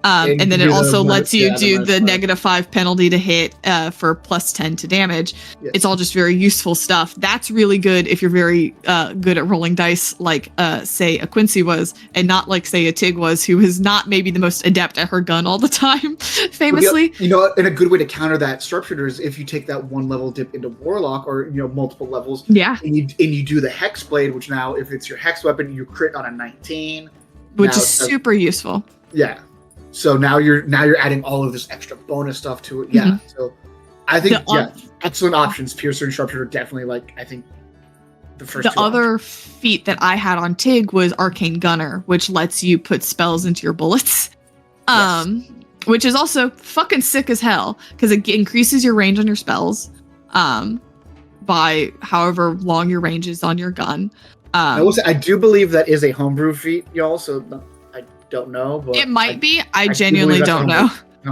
And then it also lets you do the -5 penalty to hit for +10 to damage. Yes. It's all just very useful stuff. That's really good if you're very good at rolling dice, like say a Quincy was, and not like say a Tig was, who is not maybe the most adept at her gun all the time, famously. And a good way to counter that Sharpshooter is if you take that 1 level dip into Warlock, or multiple levels. Yeah. And you do the Hex Blade, which now if it's your Hex weapon, you crit on a 19, which is super useful. Yeah. So now you're adding all of this extra bonus stuff to it. Yeah. Mm-hmm. So I think excellent options. Piercer and Sharpshooter definitely I think the first. The other feat that I had on Tig was Arcane Gunner, which lets you put spells into your bullets. Which is also fucking sick as hell because it increases your range on your spells by however long your range is on your gun. I will say I do believe that is a homebrew feat, y'all. So don't know, but it might be. I genuinely don't know. In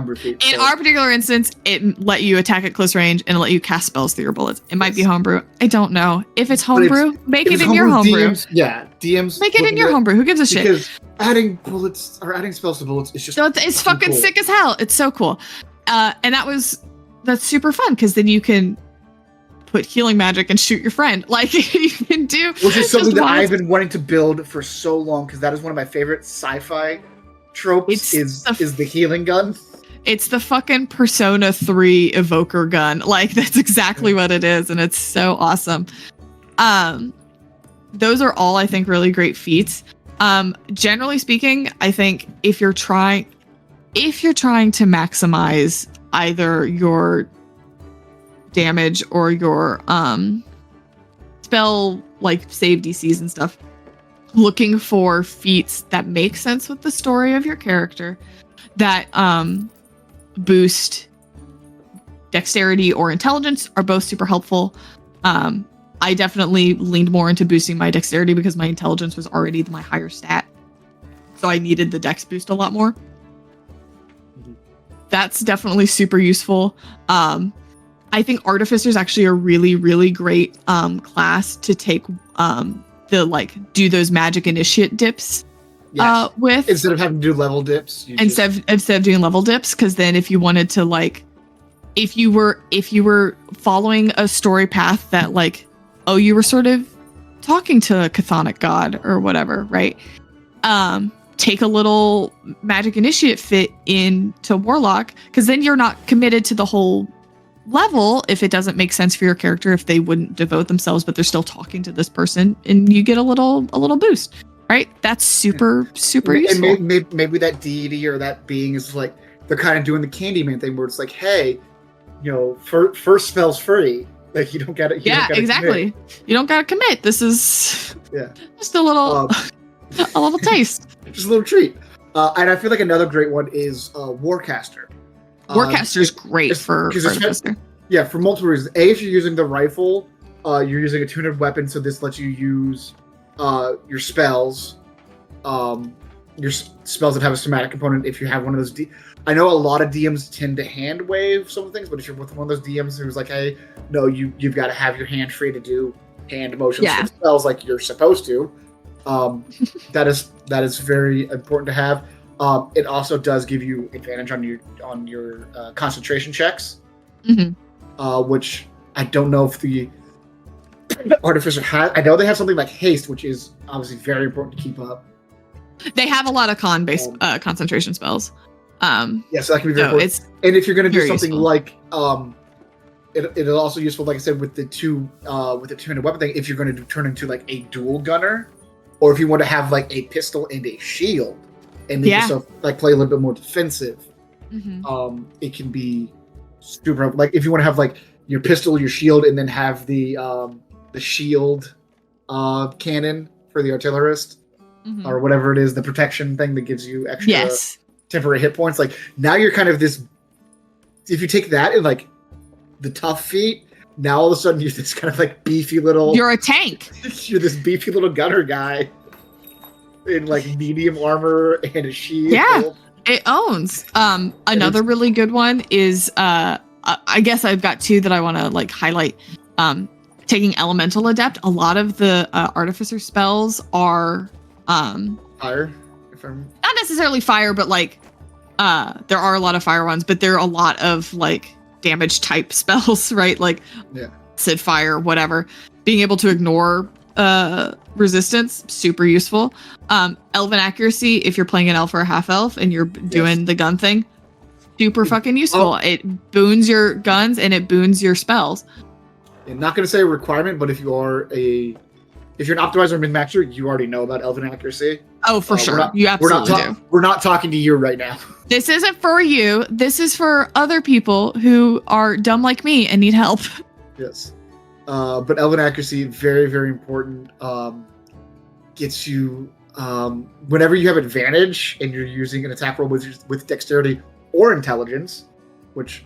our particular instance, it let you attack at close range and let you cast spells through your bullets. It might be homebrew. I don't know. If it's homebrew, make it in your homebrew. DMs. Make it in your homebrew. Who gives a shit? Because adding bullets or adding spells to bullets is just it's fucking cool. Sick as hell. It's so cool. And that's super fun because then you can put healing magic and shoot your friend. You can do, which is something that I've been wanting to build for so long because that is one of my favorite sci-fi tropes. Is the healing gun. It's the fucking Persona 3 evoker gun. That's exactly what it is, and it's so awesome. Those are all I think really great feats. Generally speaking, I think if you're trying to maximize either your damage or your spell save DCs and stuff, looking for feats that make sense with the story of your character, that boost dexterity or intelligence are both super helpful. I definitely leaned more into boosting my dexterity because my intelligence was already my higher stat, so I needed the dex boost a lot more. That's definitely super useful. I think Artificer is actually a really, really great class to take do those magic initiate dips with. Instead of having to do level dips. Instead of doing level dips, because then if you wanted to if you were following a story path that you were sort of talking to a chthonic god or whatever, right? Take a little magic initiate fit into Warlock, because then you're not committed to the whole level if it doesn't make sense for your character, if they wouldn't devote themselves but they're still talking to this person, and you get a little boost, right? That's super useful. And maybe that deity or that being is they're kind of doing the Candyman thing where it's hey, first spell's free, you don't get it. Exactly. Commit. You don't gotta commit. This is just a little a little taste, just a little treat. And I feel another great one is Warcaster. Warcaster is great for Artificer. Yeah, for multiple reasons. A, if you're using the rifle, you're using a tuned weapon, so this lets you use your spells. Your spells that have a somatic component. If you have one of those, I know a lot of DMs tend to hand wave some things, but if you're with one of those DMs who's hey, no, you've got to have your hand free to do hand motions Yeah. with spells like you're supposed to. That is very important to have. It also does give you advantage on your concentration checks, which I don't know if the Artificer has. I know they have something like haste, which is obviously very important to keep up. They have a lot of con-based concentration spells. Yeah, so that can be very important. And if you're going to do something useful. Like, it is also useful, like I said, with the two-handed weapon thing. If you're going to turn into like a dual gunner, or if you want to have like a pistol and a shield, and make yourself like play a little bit more defensive, it can be super. Like if you want to have like your pistol, your shield, and then have the shield cannon for the artillerist, or whatever it is, the protection thing that gives you extra temporary hit points. Like now you're kind of this. If you take that and like the tough feat, now all of a sudden you're this kind of like beefy little. You're a tank. You're this beefy little gunner guy in like medium armor and a shield. Yeah, it owns. Another really good one is I guess I've got two that I want to like highlight. Taking Elemental Adept. A lot of the Artificer spells are fire. Not necessarily fire, but like there are a lot of fire ones, but there are a lot of like damage type spells, right? Like acid, fire, whatever. Being able to ignore resistance, super useful. Elven Accuracy, if you're playing an elf or a half elf and you're doing the gun thing, super fucking useful. It boons your guns and it boons your spells. I'm not going to say a requirement, but if you're an optimizer or min-maxer, you already know about Elven Accuracy. Oh, for sure. You absolutely do. We're not talking to you right now. This isn't for you. This is for other people who are dumb like me and need help. Yes. But Elven Accuracy, very, very important. Gets you, whenever you have advantage and you're using an attack roll with dexterity or intelligence, which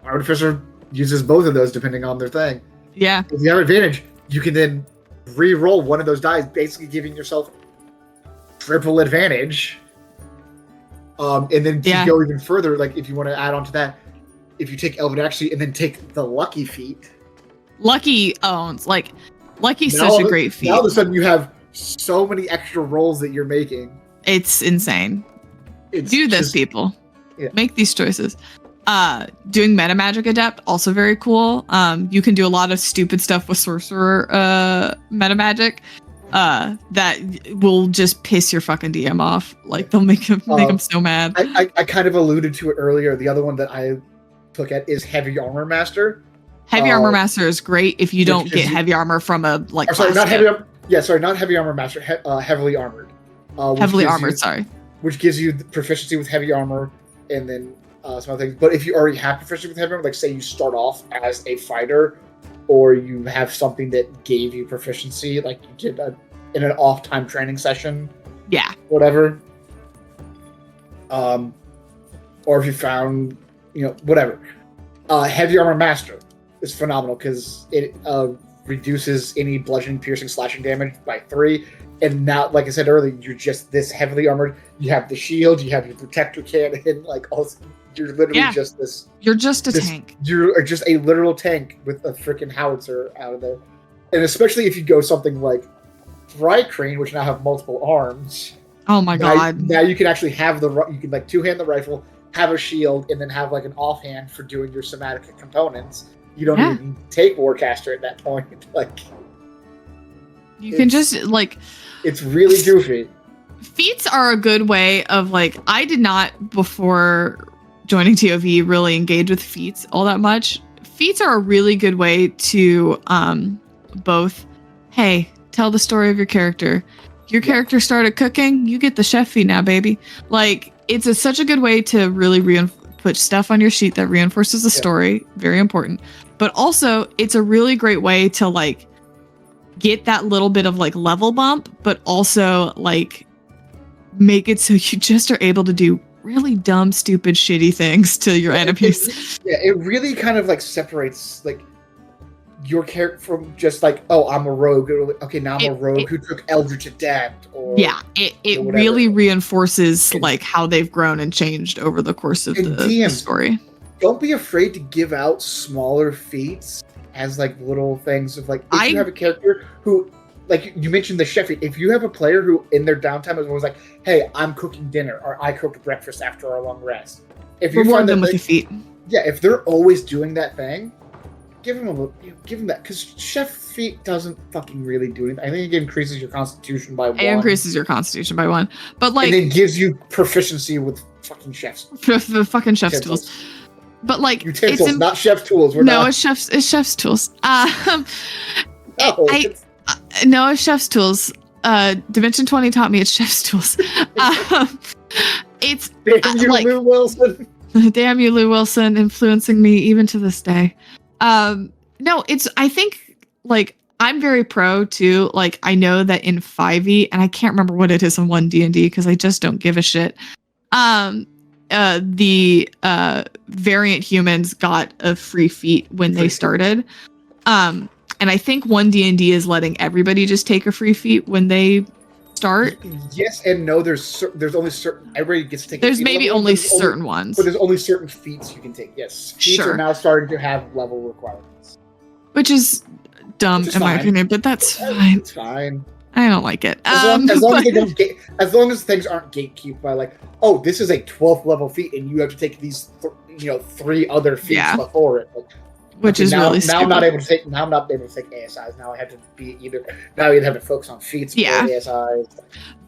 Artificer uses both of those depending on their thing. Yeah. If you have advantage, you can then re-roll one of those dice, basically giving yourself triple advantage. And then to go even further, like if you want to add on to that, if you take Elven Accuracy and then take the Lucky feat. Lucky owns. Like, Lucky's such a great feat. Now all of a sudden you have so many extra rolls that you're making. It's insane. Do this, people. Yeah. Make these choices. Doing Meta Magic Adept, also very cool. You can do a lot of stupid stuff with Sorcerer Meta Magic that will just piss your fucking DM off. Like they'll make him so mad. I kind of alluded to it earlier. The other one that I took at is Heavy Armor Master. Heavy Armor Master is great if you don't get heavy armor from a like. Not Heavy Armor Master. Heavily Armored. Heavily Armored. Which gives you the proficiency with heavy armor, and then some other things. But if you already have proficiency with heavy armor, like say you start off as a fighter, or you have something that gave you proficiency, like you did in an off-time training session. Yeah. Whatever. Or if you found, whatever. Heavy Armor Master is phenomenal because it reduces any bludgeoning, piercing, slashing damage by 3. And now, like I said earlier, you're just this heavily armored. You have the shield, you have your protector cannon, like also, you're literally just this. You're just a tank. You're just a literal tank with a freaking howitzer out of there. And especially if you go something like Thrycreen, which now have multiple arms. Oh my god! Now you can actually have you can like two-hand the rifle, have a shield, and then have like an offhand for doing your somatic components. You don't even take Warcaster at that point. Like you can just like. It's really goofy. Feats are a good way of like. I did not before joining TOV really engage with feats all that much. Feats are a really good way to both. Hey, tell the story of your character. Your character started cooking. You get the chef feat now, baby. Like it's such a good way to really put stuff on your sheet that reinforces the story. Very important. But also, it's a really great way to like get that little bit of like level bump, but also like make it so you just are able to do really dumb, stupid, shitty things to your enemies. It really kind of like separates like your character from just like, oh, I'm a rogue. Okay, now I'm a rogue who took Eldritch Adapt. Or it really reinforces like how they've grown and changed over the course of the story. Don't be afraid to give out smaller feats has like little things of like if you have a character who, like you mentioned the chef, if you have a player who in their downtime is always like, hey, I'm cooking dinner or I cooked breakfast after our long rest. If you reward find them with a feat. Yeah, if they're always doing that thing, give them that, because chef feat doesn't fucking really do anything. I think it increases your constitution by 1. It increases your constitution by 1, but like, and then gives you proficiency with fucking chef's the fucking chef's tools. But like, utensils, not chef's tools. It's chef's tools. It's chef's tools. Dimension 20 taught me it's chef's tools. It's damn you, like, Lou Wilson. Damn you, Lou Wilson, influencing me even to this day. No, I think like I'm very pro too. Like I know that in 5e, and I can't remember what it is in 1D&D because I just don't give a shit. The variant humans got a free feat when they started. And I think 1D&D is letting everybody just take a free feat when they start. Yes and no. There's only certain. Everybody gets to take. There's maybe only certain ones, but there's only certain feats you can take. Yes, feats are now starting to have level requirements, which is dumb in my opinion. But that's fine. It's fine. I don't like it. As long as things aren't gatekept by like, oh, this is a 12th level feat, and you have to take these, 3 other feats before it. Like, which is really stupid. I'm not able to take ASIs. Now I have to be now you'd have to focus on feats before ASIs.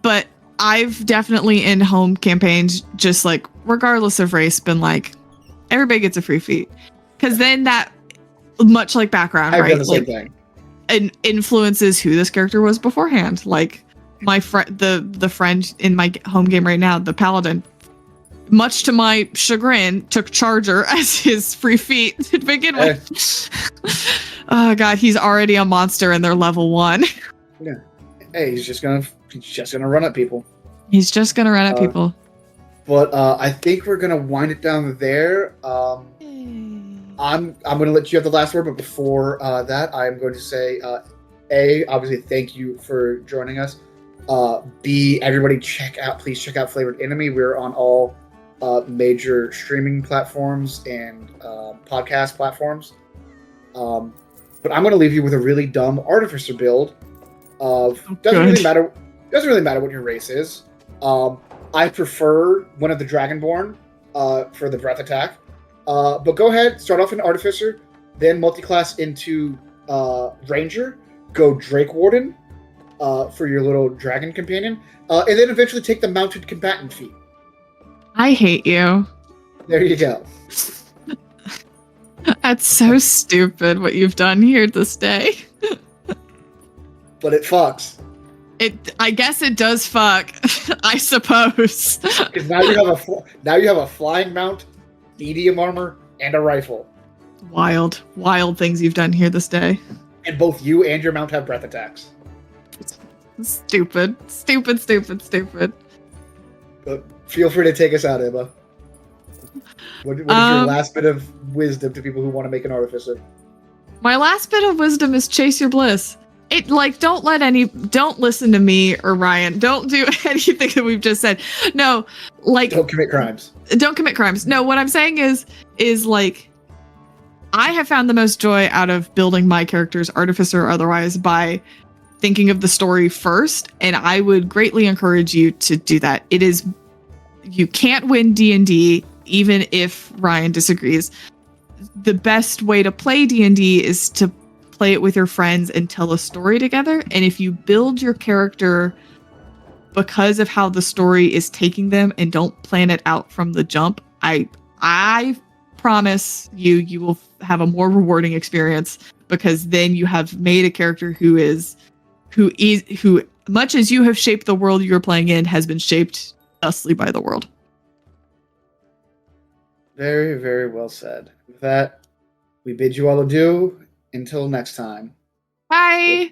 But I've definitely in home campaigns, just like regardless of race, been like everybody gets a free feat, because then that, much like background, I've right? done the same thing. And influences who this character was beforehand. Like my friend, the friend in my home game right now, the paladin, much to my chagrin, took Charger as his free feat to begin with. Oh god, he's already a monster and they're level 1. Yeah. Hey, he's just gonna run at people. He's just gonna run at people. But I think we're gonna wind it down there. I'm gonna let you have the last word, but before that, I'm going to say, A, obviously, thank you for joining us. B, everybody please check out Flavored Enemy. We're on all major streaming platforms and podcast platforms. But I'm going to leave you with a really dumb Artificer build of doesn't really matter what your race is. I prefer one of the Dragonborn for the breath attack. But go ahead, start off in Artificer, then multi-class into Ranger, go Drake Warden for your little dragon companion, and then eventually take the Mounted Combatant feat. I hate you. There you go. That's so stupid what you've done here this day. But it fucks. I guess it does fuck. I suppose. Because now you have a flying mount, medium armor, and a rifle. Wild things you've done here this day. And both you and your mount have breath attacks. Stupid. But feel free to take us out, Emma. What is your last bit of wisdom to people who want to make an Artificer? My last bit of wisdom is chase your bliss. Don't listen to me or Ryan. Don't do anything that we've just said. No, like, don't commit crimes. No, what I'm saying is like, I have found the most joy out of building my characters, Artificer or otherwise, by thinking of the story first. And I would greatly encourage you to do that. You can't win D&D, even if Ryan disagrees. The best way to play D&D is to play it with your friends and tell a story together. And if you build your character because of how the story is taking them and don't plan it out from the jump, I promise you will have a more rewarding experience, because then you have made a character who much as you have shaped the world you're playing in, has been shaped thusly by the world. Very, very well said. With that, we bid you all adieu. Until next time. Bye.